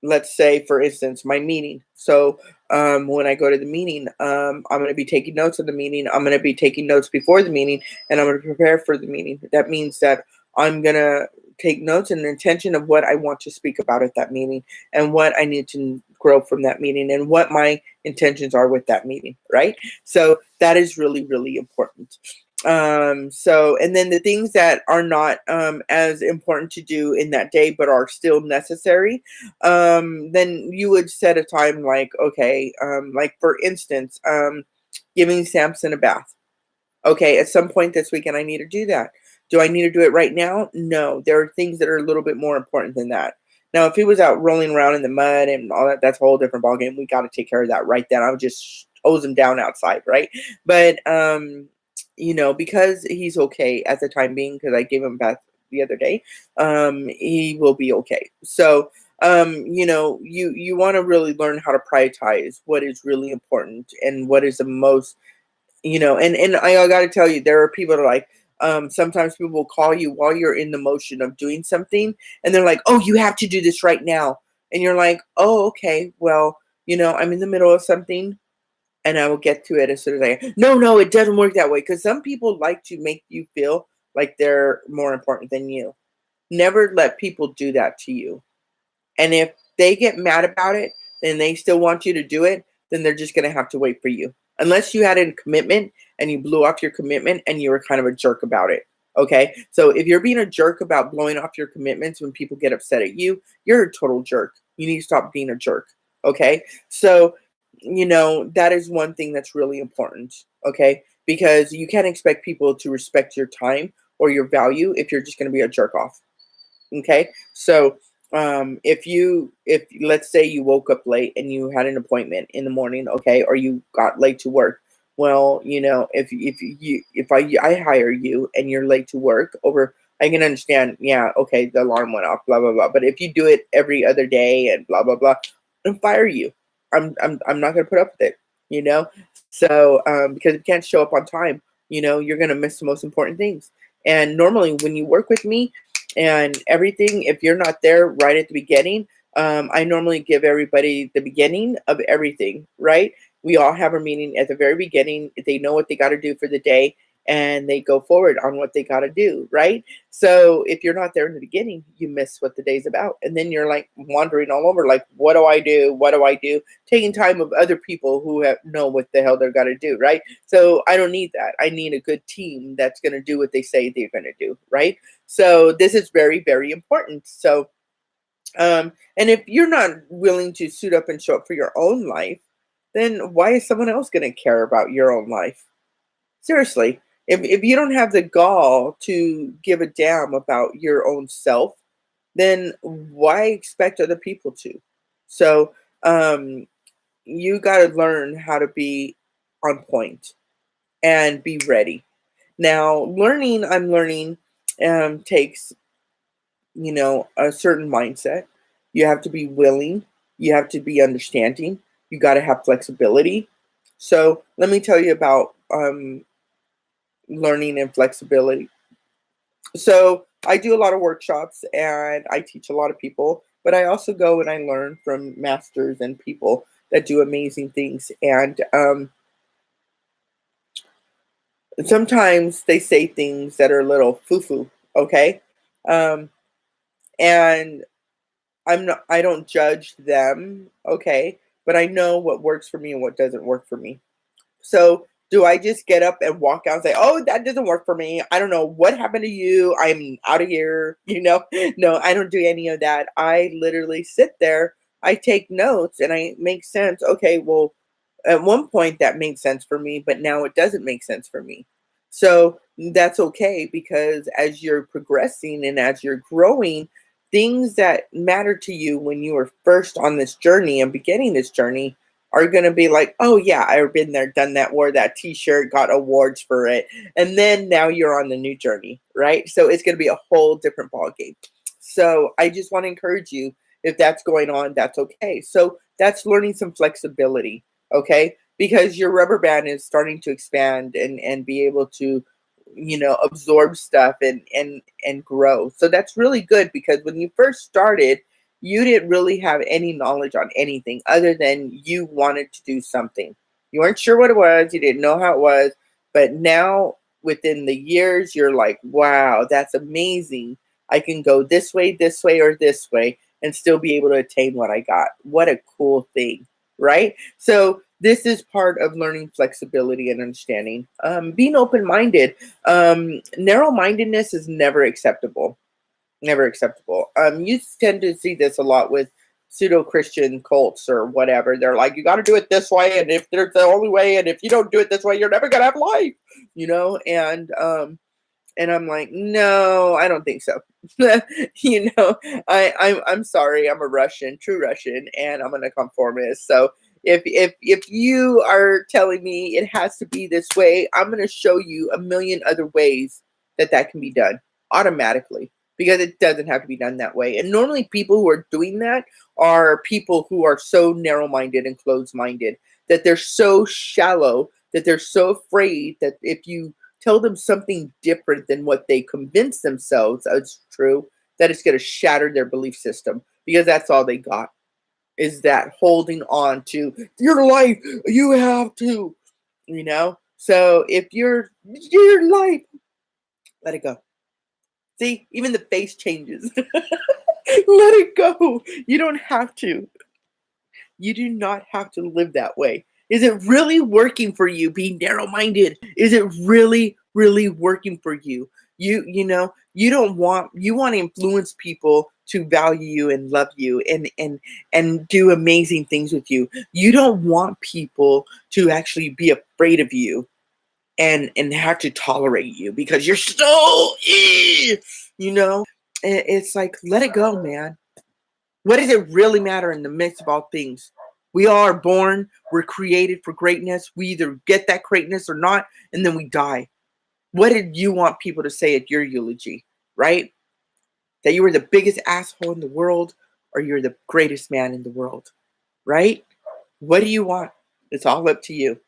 let's say, for instance, my meeting. So when I go to the meeting, I'm going to be taking notes of the meeting. I'm going to be taking notes before the meeting, and I'm going to prepare for the meeting. That means that I'm going to take notes and intention of what I want to speak about at that meeting, and what I need to grow from that meeting, and what my intentions are with that meeting, right? So that is really, really important. So, and then the things that are not as important to do in that day but are still necessary, then you would set a time, like, okay, like for instance, giving Samson a bath. Okay, at some point this weekend I need to do that. Do I need to do it right now? No, there are things that are a little bit more important than that. Now, if he was out rolling around in the mud and all that, that's a whole different ballgame. We got to take care of that right then. I would just hose him down outside, right? But because he's okay at the time being, because I gave him a bath the other day, he will be okay. So you want to really learn how to prioritize what is really important and what is the most, and I got to tell you, there are people that are like, sometimes people will call you while you're in the motion of doing something, and they're like, oh, you have to do this right now. And you're like, oh, okay, well, I'm in the middle of something, and I will get to it as soon as no, it doesn't work that way, because some people like to make you feel like they're more important than you. Never let people do that to you. And if they get mad about it and they still want you to do it, then they're just going to have to wait for you. Unless you had a commitment and you blew off your commitment and you were kind of a jerk about it. Okay. So if you're being a jerk about blowing off your commitments when people get upset at you, you're a total jerk. You need to stop being a jerk. Okay. So, that is one thing that's really important. Okay. Because you can't expect people to respect your time or your value if you're just going to be a jerk off. Okay. So if let's say you woke up late and you had an appointment in the morning, okay, or you got late to work, well, if I hire you and you're late to work over, I can understand, yeah, okay, the alarm went off, blah blah blah. But if you do it every other day and blah blah blah, I'm fire you. I'm not gonna put up with it, you know. So because if you can't show up on time, you're gonna miss the most important things. And normally when you work with me and everything, if you're not there right at the beginning, I normally give everybody the beginning of everything, right? We all have a meeting at the very beginning. They know what they got to do for the day, and they go forward on what they got to do, right? So if you're not there in the beginning, you miss what the day's about. And then you're like wandering all over, like, what do I do? What do I do? Taking time of other people who know what the hell they're got to do, right? So I don't need that. I need a good team that's going to do what they say they're going to do, right? So this is very, very important. So, and if you're not willing to suit up and show up for your own life, then why is someone else going to care about your own life? Seriously, if you don't have the gall to give a damn about your own self, then why expect other people to? So, you got to learn how to be on point and be ready. Now, I'm learning takes a certain mindset. You have to be willing, you have to be understanding, you got to have flexibility. So let me tell you about learning and flexibility. So I do a lot of workshops and I teach a lot of people, but I also go and I learn from masters and people that do amazing things. And sometimes they say things that are a little foo-foo, okay? Um, and I don't judge them, okay? But I know what works for me and what doesn't work for me. So, do I just get up and walk out and say, "Oh, that doesn't work for me. I don't know what happened to you. I'm out of here." No, I don't do any of that. I literally sit there, I take notes, and I make sense. Okay, well, at one point that made sense for me, but now it doesn't make sense for me. So that's okay, because as you're progressing and as you're growing, things that matter to you when you were first on this journey and beginning this journey are going to be like, oh yeah, I've been there, done that, wore that t-shirt, got awards for it. And then now you're on the new journey, right? So it's going to be a whole different ball game. So I just want to encourage you, if that's going on, that's okay. So that's learning some flexibility. Okay. because your rubber band is starting to expand and be able to, absorb stuff and grow. So that's really good, because when you first started, you didn't really have any knowledge on anything other than you wanted to do something. You weren't sure what it was, you didn't know how it was, but now within the years, you're like, wow, that's amazing. I can go this way, or this way, and still be able to attain what I got. What a cool thing, right? So this is part of learning flexibility and understanding. Being open-minded. Narrow-mindedness is never acceptable. Never acceptable. You tend to see this a lot with pseudo-Christian cults or whatever. They're like, you got to do it this way, and if there's the only way, and if you don't do it this way, you're never gonna have life, and I'm like, no, I don't think so. I'm sorry, I'm a Russian, true Russian, and I'm an conformist. So if you are telling me it has to be this way, I'm going to show you a million other ways that can be done automatically, because it doesn't have to be done that way. And normally people who are doing that are people who are so narrow-minded and closed-minded, that they're so shallow, that they're so afraid that if you tell them something different than what they convince themselves is true, that it's going to shatter their belief system, because that's all they got, is that holding on to your life. You have to, So if your life, let it go. See, even the face changes. Let it go. You don't have to. You do not have to live that way. Is it really working for you being narrow-minded? Is it really, really working for you? You want to influence people to value you and love you and do amazing things with you. You don't want people to actually be afraid of you and have to tolerate you because you're so, it's like, let it go, man. What does it really matter in the midst of all things? We all are born, we're created for greatness. We either get that greatness or not, and then we die. What did you want people to say at your eulogy, right? That you were the biggest asshole in the world, or you're the greatest man in the world, right? What do you want? It's all up to you.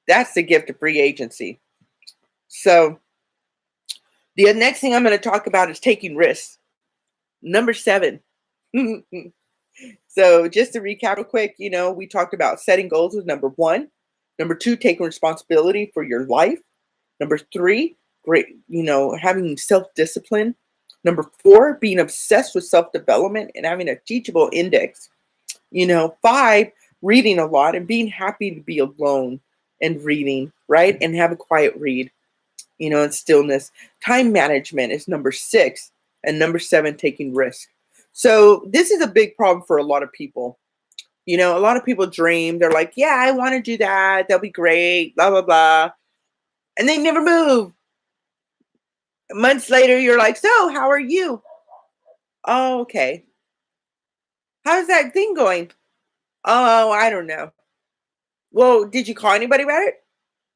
That's the gift of free agency. So the next thing I'm going to talk about is taking risks. Number 7. So just to recap real quick, we talked about setting goals was number 1. Number 2, taking responsibility for your life. Number 3, having self-discipline. Number 4, being obsessed with self-development and having a teachable index. 5, reading a lot and being happy to be alone and reading, right? And have a quiet read, and stillness. Time management is number 6. And number 7, taking risks. So this is a big problem for a lot of people. A lot of people dream. They're like, yeah, I want to do that. That'll be great, blah, blah, blah. And they never move. Months later, you're like, so how are you? Oh, okay. How's that thing going? Oh, I don't know. Well, did you call anybody about it?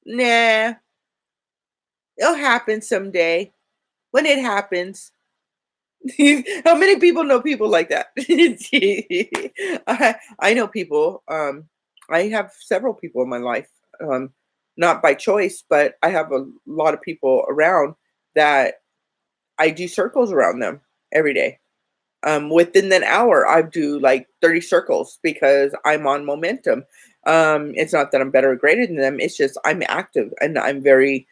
Nah. It'll happen someday. When it happens. How many people know people like that? I know people. I have several people in my life. Not by choice, but I have a lot of people around that I do circles around them every day. Within an hour, I do like 30 circles because I'm on momentum. It's not that I'm better or greater than them. It's just I'm active and I'm very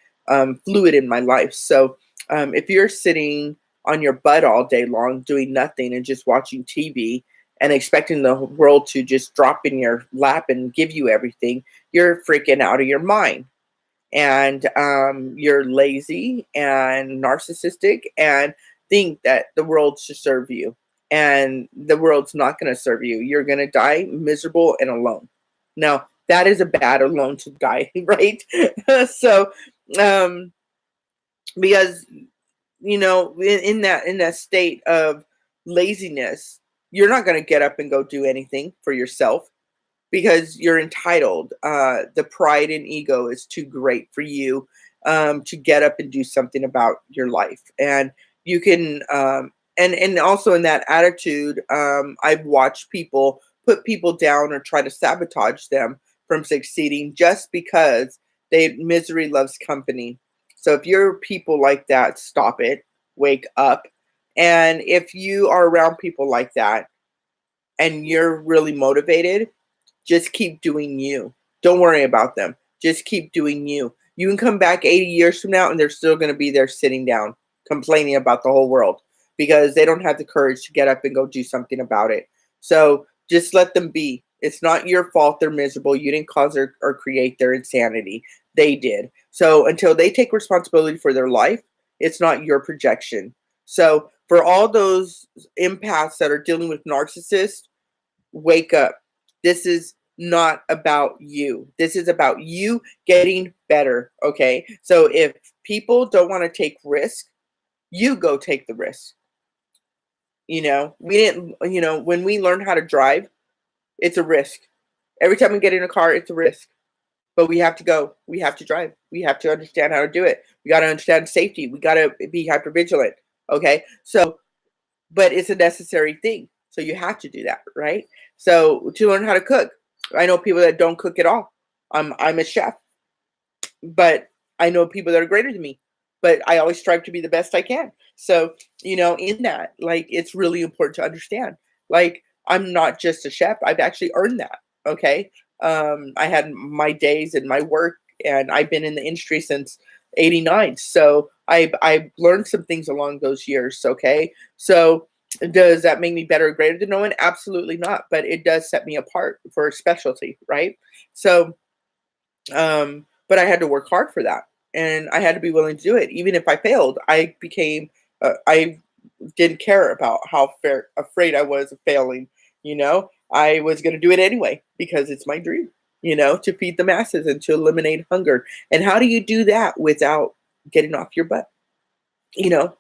fluid in my life. So if you're sitting on your butt all day long doing nothing and just watching TV and expecting the world to just drop in your lap and give you everything, you're freaking out of your mind. And you're lazy and narcissistic and think that the world should serve you. And the world's not going to serve you. You're going to die miserable and alone. Now, that is a bad alone to die, right? So, because in that state of laziness, you're not going to get up and go do anything for yourself because you're entitled. The pride and ego is too great for you to get up and do something about your life. And you can, and also in that attitude, I've watched people put people down or try to sabotage them from succeeding just because misery loves company. So if you're people like that, stop it, wake up. And if you are around people like that and you're really motivated, just keep doing you. Don't worry about them. Just keep doing you. You can come back 80 years from now and they're still going to be there sitting down, complaining about the whole world because they don't have the courage to get up and go do something about it. So just let them be. It's not your fault they're miserable. You didn't cause or create their insanity. They did. So until they take responsibility for their life, it's not your projection. So for all those empaths that are dealing with narcissists, wake up. This is not about you. This is about you getting better. Okay. So if people don't want to take risk, you go take the risk. We didn't, when we learn how to drive, it's a risk. Every time we get in a car, it's a risk. But we have to go. We have to drive. We have to understand how to do it. We got to understand safety. We got to be hyper vigilant. Okay. So, but it's a necessary thing. So you have to do that, right? So to learn how to cook, I know people that don't cook at all. I'm a chef, but I know people that are greater than me. But I always strive to be the best I can. So in that, like, it's really important to understand. Like, I'm not just a chef. I've actually earned that. Okay, I had my days and my work, and I've been in the industry since '89. So I've learned some things along those years. Okay, so does that make me better or greater than no one? Absolutely not. But it does set me apart for a specialty, right? So, but I had to work hard for that, and I had to be willing to do it. Even if I failed, I didn't care about how afraid I was of failing. I was going to do it anyway because it's my dream. To feed the masses and to eliminate hunger. And how do you do that without getting off your butt?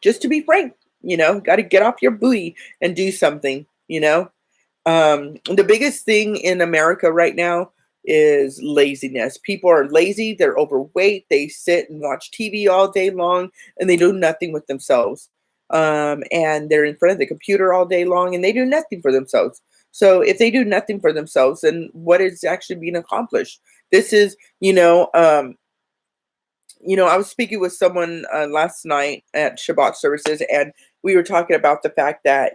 Just to be frank, got to get off your booty and do something. The biggest thing in America right now is laziness. People are lazy, they're overweight, they sit and watch TV all day long, and they do nothing with themselves. And they're in front of the computer all day long, and they do nothing for themselves. So if they do nothing for themselves, then what is actually being accomplished? This is, I was speaking with someone last night at Shabbat services, and we were talking about the fact that,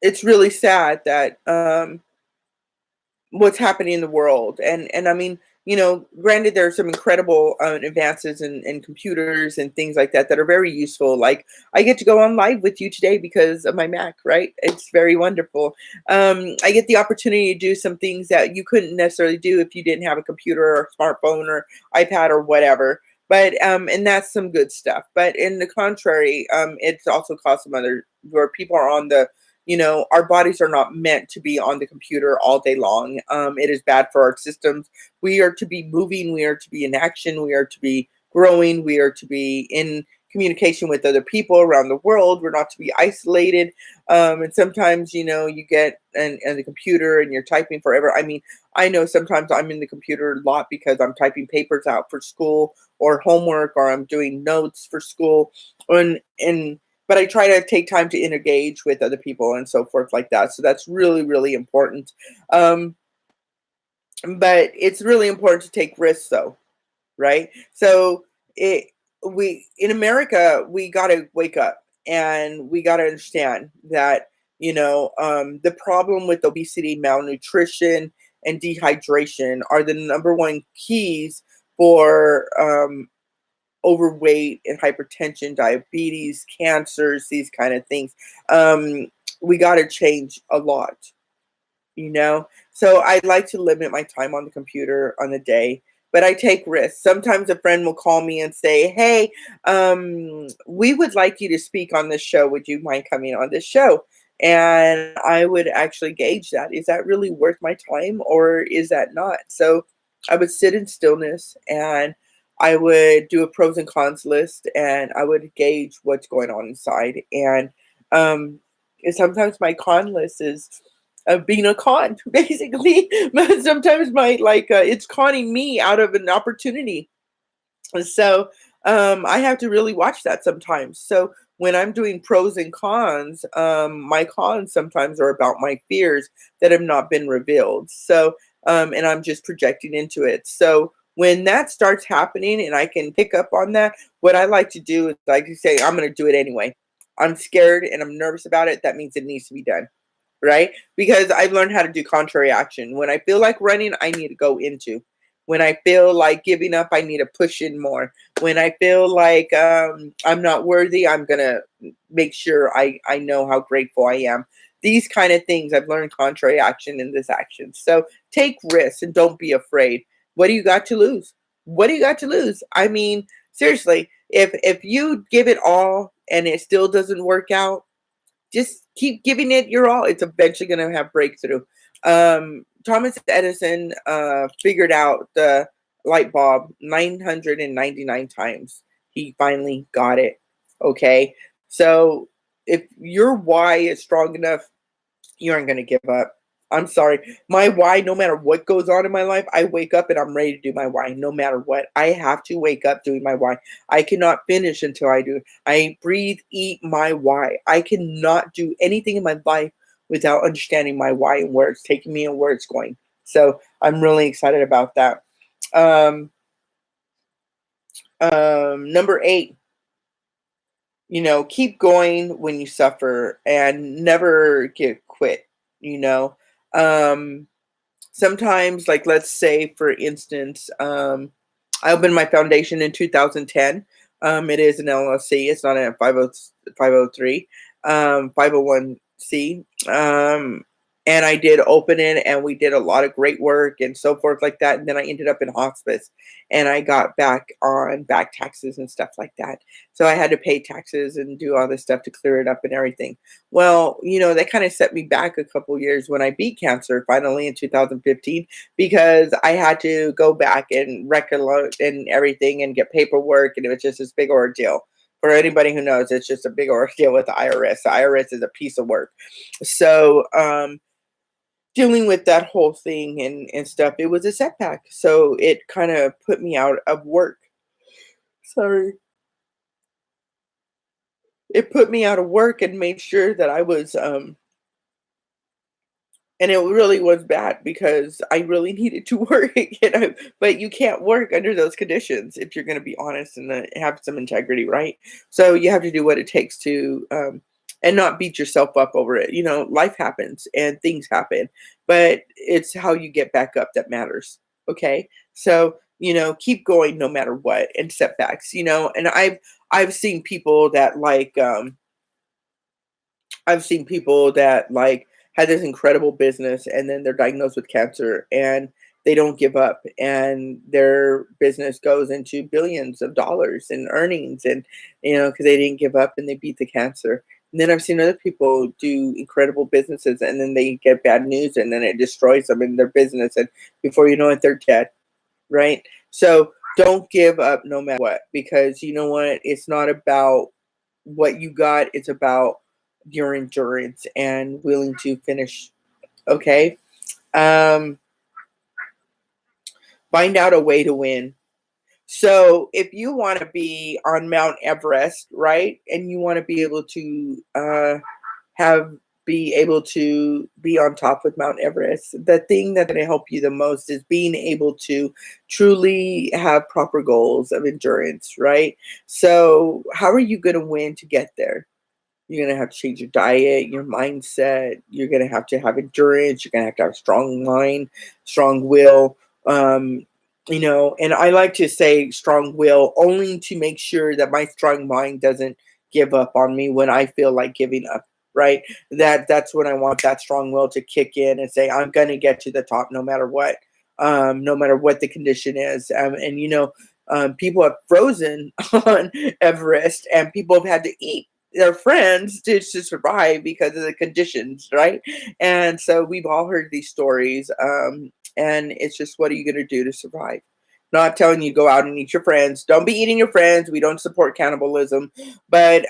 it's really sad that what's happening in the world. And I mean, granted, there are some incredible advances in computers and things like that are very useful. Like, I get to go on live with you today because of my Mac, right? It's very wonderful. I get the opportunity to do some things that you couldn't necessarily do if you didn't have a computer or smartphone or iPad or whatever. But and that's some good stuff. But in the contrary, it's also caused some other where people are on the our bodies are not meant to be on the computer all day long. It is bad for our systems. We are to be moving. We are to be in action. We are to be growing. We are to be in communication with other people around the world. We're not to be isolated. And sometimes, you get in the computer and you're typing forever. I mean, I know sometimes I'm in the computer a lot because I'm typing papers out for school or homework, or I'm doing notes for school. But I try to take time to engage with other people and so forth like that. So that's really, really important. But it's really important to take risks, though, right? So we in America, we got to wake up and we got to understand that the problem with obesity, malnutrition, and dehydration are the number one keys for overweight and hypertension, diabetes, cancers, these kind of things. We got to change a lot, So I like to limit my time on the computer on the day, but I take risks. Sometimes a friend will call me and say, "Hey, we would like you to speak on this show. Would you mind coming on this show?" And I would actually gauge that. Is that really worth my time or is that not? So I would sit in stillness and I would do a pros and cons list and I would gauge what's going on inside. And sometimes my con list is being a con, basically. But sometimes it's conning me out of an opportunity. So I have to really watch that sometimes. So when I'm doing pros and cons, my cons sometimes are about my fears that have not been revealed. So, and I'm just projecting into it. So when that starts happening and I can pick up on that, what I like to do is like to say, I'm going to do it anyway. I'm scared and I'm nervous about it. That means it needs to be done, right? Because I've learned how to do contrary action. When I feel like running, I need to go into. When I feel like giving up, I need to push in more. When I feel like I'm not worthy, I'm going to make sure I know how grateful I am. These kind of things, I've learned contrary action in this action. So take risks and don't be afraid. What do you got to lose? What do you got to lose? I mean, seriously, if you give it all and it still doesn't work out, just keep giving it your all. It's eventually going to have breakthrough. Thomas Edison figured out the light bulb 999 times. He finally got it. Okay. So if your why is strong enough, you aren't going to give up. I'm sorry. My why, no matter what goes on in my life, I wake up and I'm ready to do my why, no matter what. I have to wake up doing my why. I cannot finish until I do. I breathe, eat my why. I cannot do anything in my life without understanding my why and where it's taking me and where it's going. So I'm really excited about that. Number 8, keep going when you suffer and never get quit, you know. Um, Sometimes, like, let's say, for instance, I opened my foundation in 2010. It is an LLC. It's not a 503, 501c. And I did open it, and we did a lot of great work and so forth like that. And then I ended up in hospice, and I got back on back taxes and stuff like that. So I had to pay taxes and do all this stuff to clear it up and everything. Well, that kind of set me back a couple years when I beat cancer finally in 2015, because I had to go back and recollect and everything and get paperwork, and it was just this big ordeal. For anybody who knows, it's just a big ordeal with the IRS. The IRS is a piece of work. So, dealing with that whole thing and stuff, it was a setback. So it kind of put me out of work. Sorry. It put me out of work and made sure that I was and it really was bad because I really needed to work, but you can't work under those conditions if you're going to be honest and have some integrity, right? So you have to do what it takes to, and not beat yourself up over it. Life happens and things happen, but it's how you get back up that matters. Okay, so keep going no matter what, and setbacks. And I've seen people that had this incredible business, and then they're diagnosed with cancer and they don't give up, and their business goes into billions of dollars in earnings, and because they didn't give up and they beat the cancer. And then I've seen other people do incredible businesses, and then they get bad news, and then it destroys them in their business, and before you know it, they're dead, right? So don't give up no matter what, because you know what? It's not about what you got, it's about your endurance and willing to finish. Okay. um find out a way to win. So if you want to be on Mount Everest, right, and you want to be able to have be able to be on top with Mount Everest, the thing that's going to help you the most is being able to truly have proper goals of endurance, right? So how are you going to win to get there? You're going to have to change your diet, your mindset. You're going to have endurance. You're going to have a strong mind, strong will. And I like to say strong will only to make sure that my strong mind doesn't give up on me when I feel like giving up, right? That's when I want that strong will to kick in and say, I'm going to get to the top no matter what, no matter what the condition is. People have frozen on Everest, and people have had to eat their friends to survive because of the conditions, right? And so we've all heard these stories, and it's just, what are you going to do to survive? Not telling you go out and eat your friends. Don't be eating your friends. We don't support cannibalism, but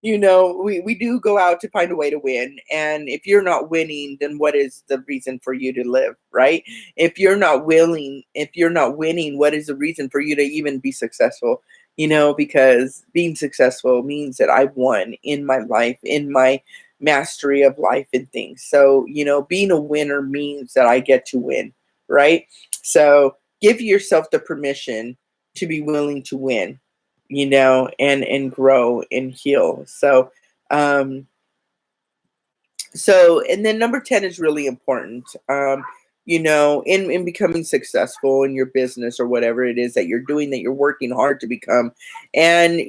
we do go out to find a way to win. And if you're not winning, then what is the reason for you to live, right? If you're not winning, what is the reason for you to even be successful? because being successful means that I've won in my life, in my mastery of life and things. So, being a winner means that I get to win, right? So give yourself the permission to be willing to win, and grow and heal. Um, and then number 10 is really important. In becoming successful in your business or whatever it is that you're doing, that you're working hard to become. And,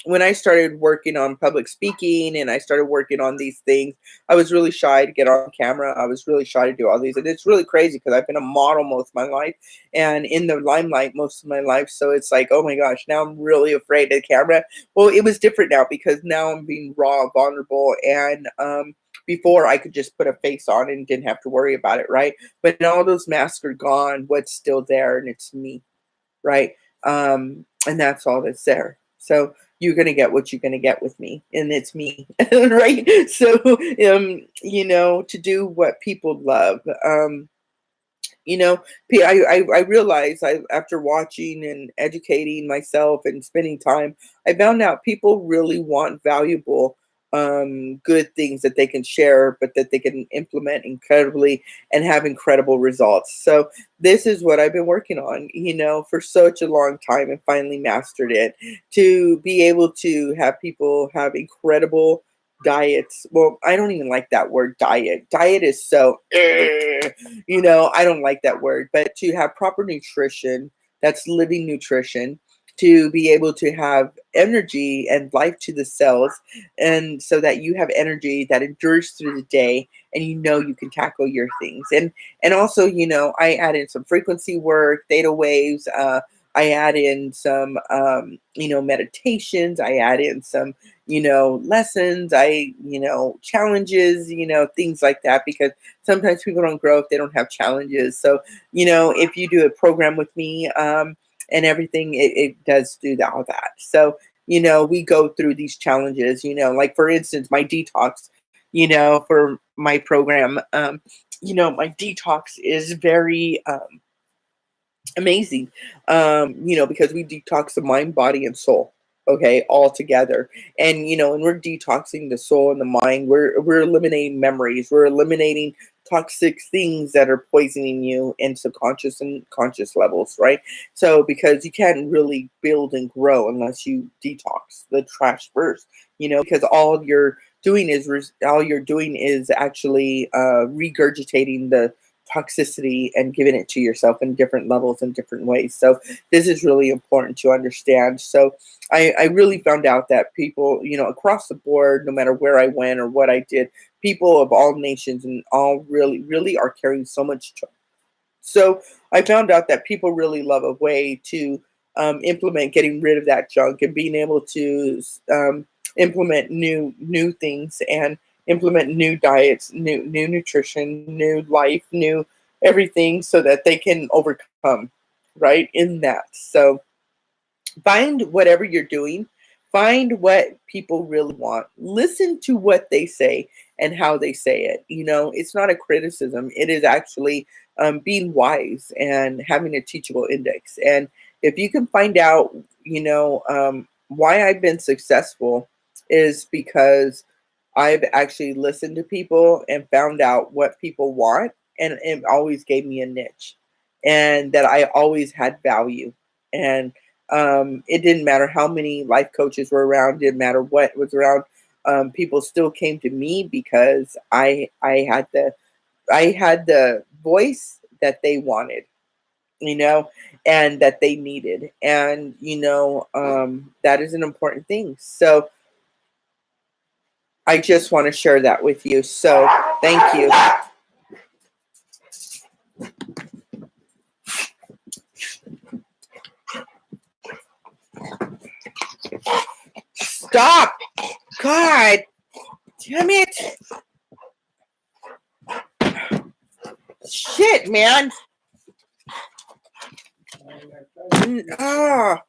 when I started working on public speaking and I started working on these things, I was really shy to get on camera. I was really shy to do all these. And it's really crazy because I've been a model most of my life and in the limelight most of my life. So it's like, oh my gosh, now I'm really afraid of the camera. Well, it was different now because now I'm being raw, vulnerable, and before I could just put a face on and didn't have to worry about it, right? But now all those masks are gone. What's still there, and it's me, right? And that's all that's there. So you're gonna get what you're gonna get with me, and it's me, right? So to do what people love. You know, I realized after watching and educating myself and spending time, I found out people really want valuable, good things that they can share, but that they can implement incredibly and have incredible results. So this is what I've been working on, for such a long time and finally mastered it to be able to have people have incredible diets. Well, I don't even like that word diet. Diet is so, I don't like that word, but to have proper nutrition, that's living nutrition, to be able to have energy and life to the cells, and so that you have energy that endures through the day and you can tackle your things. And also, I add in some frequency work, theta waves, I add in some meditations, I add in some lessons, challenges, things like that, because sometimes people don't grow if they don't have challenges. So, if you do a program with me, and everything, it does do all that. So, we go through these challenges, like for instance, my detox, for my program, my detox is very, amazing, because we detox the mind, body, and soul, okay, all together. And and we're detoxing the soul and the mind. We're eliminating memories, we're eliminating toxic things that are poisoning you in subconscious and conscious levels, right? So because you can't really build and grow unless you detox the trash first, because all you're doing is actually regurgitating the toxicity and giving it to yourself in different levels and different ways. So this is really important to understand. So I really found out that people, across the board, no matter where I went or what I did, people of all nations and all really, really are carrying so much. So I found out that people really love a way to implement getting rid of that junk and being able to implement new things and implement new diets, new nutrition, new life, new everything, so that they can overcome, right, in that. So find whatever you're doing, find what people really want, listen to what they say and how they say it. It's not a criticism, it is actually being wise and having a teachable index. And if you can find out, why I've been successful is because I've actually listened to people and found out what people want, and it always gave me a niche, and that I always had value. And it didn't matter how many life coaches were around, didn't matter what was around. People still came to me because I had the voice that they wanted, and that they needed, and that is an important thing. So I just want to share that with you. So thank you. Stop! God damn it! Shit, man! Ah,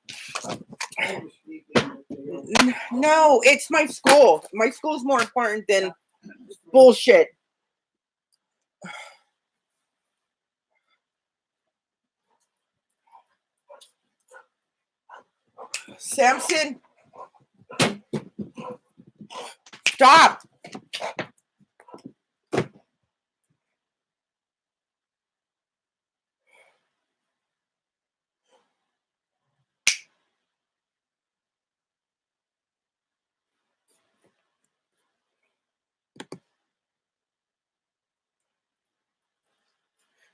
no, it's my school. My school's more important than bullshit. Samson, stop.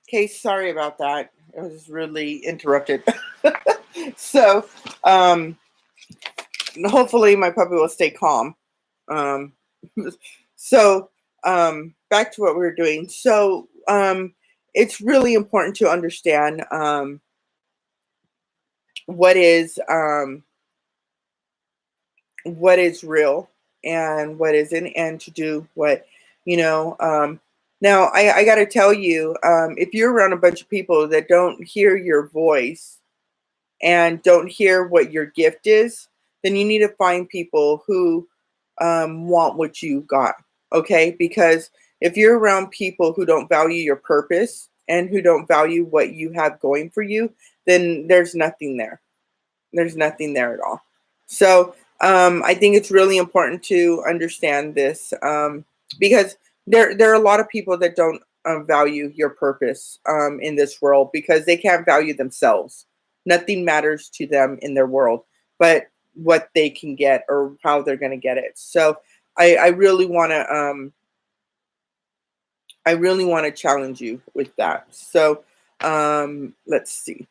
Okay, sorry about that. It was really interrupted. So, um, hopefully my puppy will stay calm. Um, so, back to what we were doing. So, it's really important to understand what is what is real and what isn't, and to do what you know. Now, I got to tell you, if you're around a bunch of people that don't hear your voice and don't hear what your gift is, then you need to find people who want what you got. Okay, because if you're around people who don't value your purpose and who don't value what you have going for you, then there's nothing there. There's nothing there at all. So I think it's really important to understand this, because there are a lot of people that don't value your purpose in this world because they can't value themselves. Nothing matters to them in their world but what they can get or how they're going to get it. So I really want to I really want to challenge you with that. So let's see.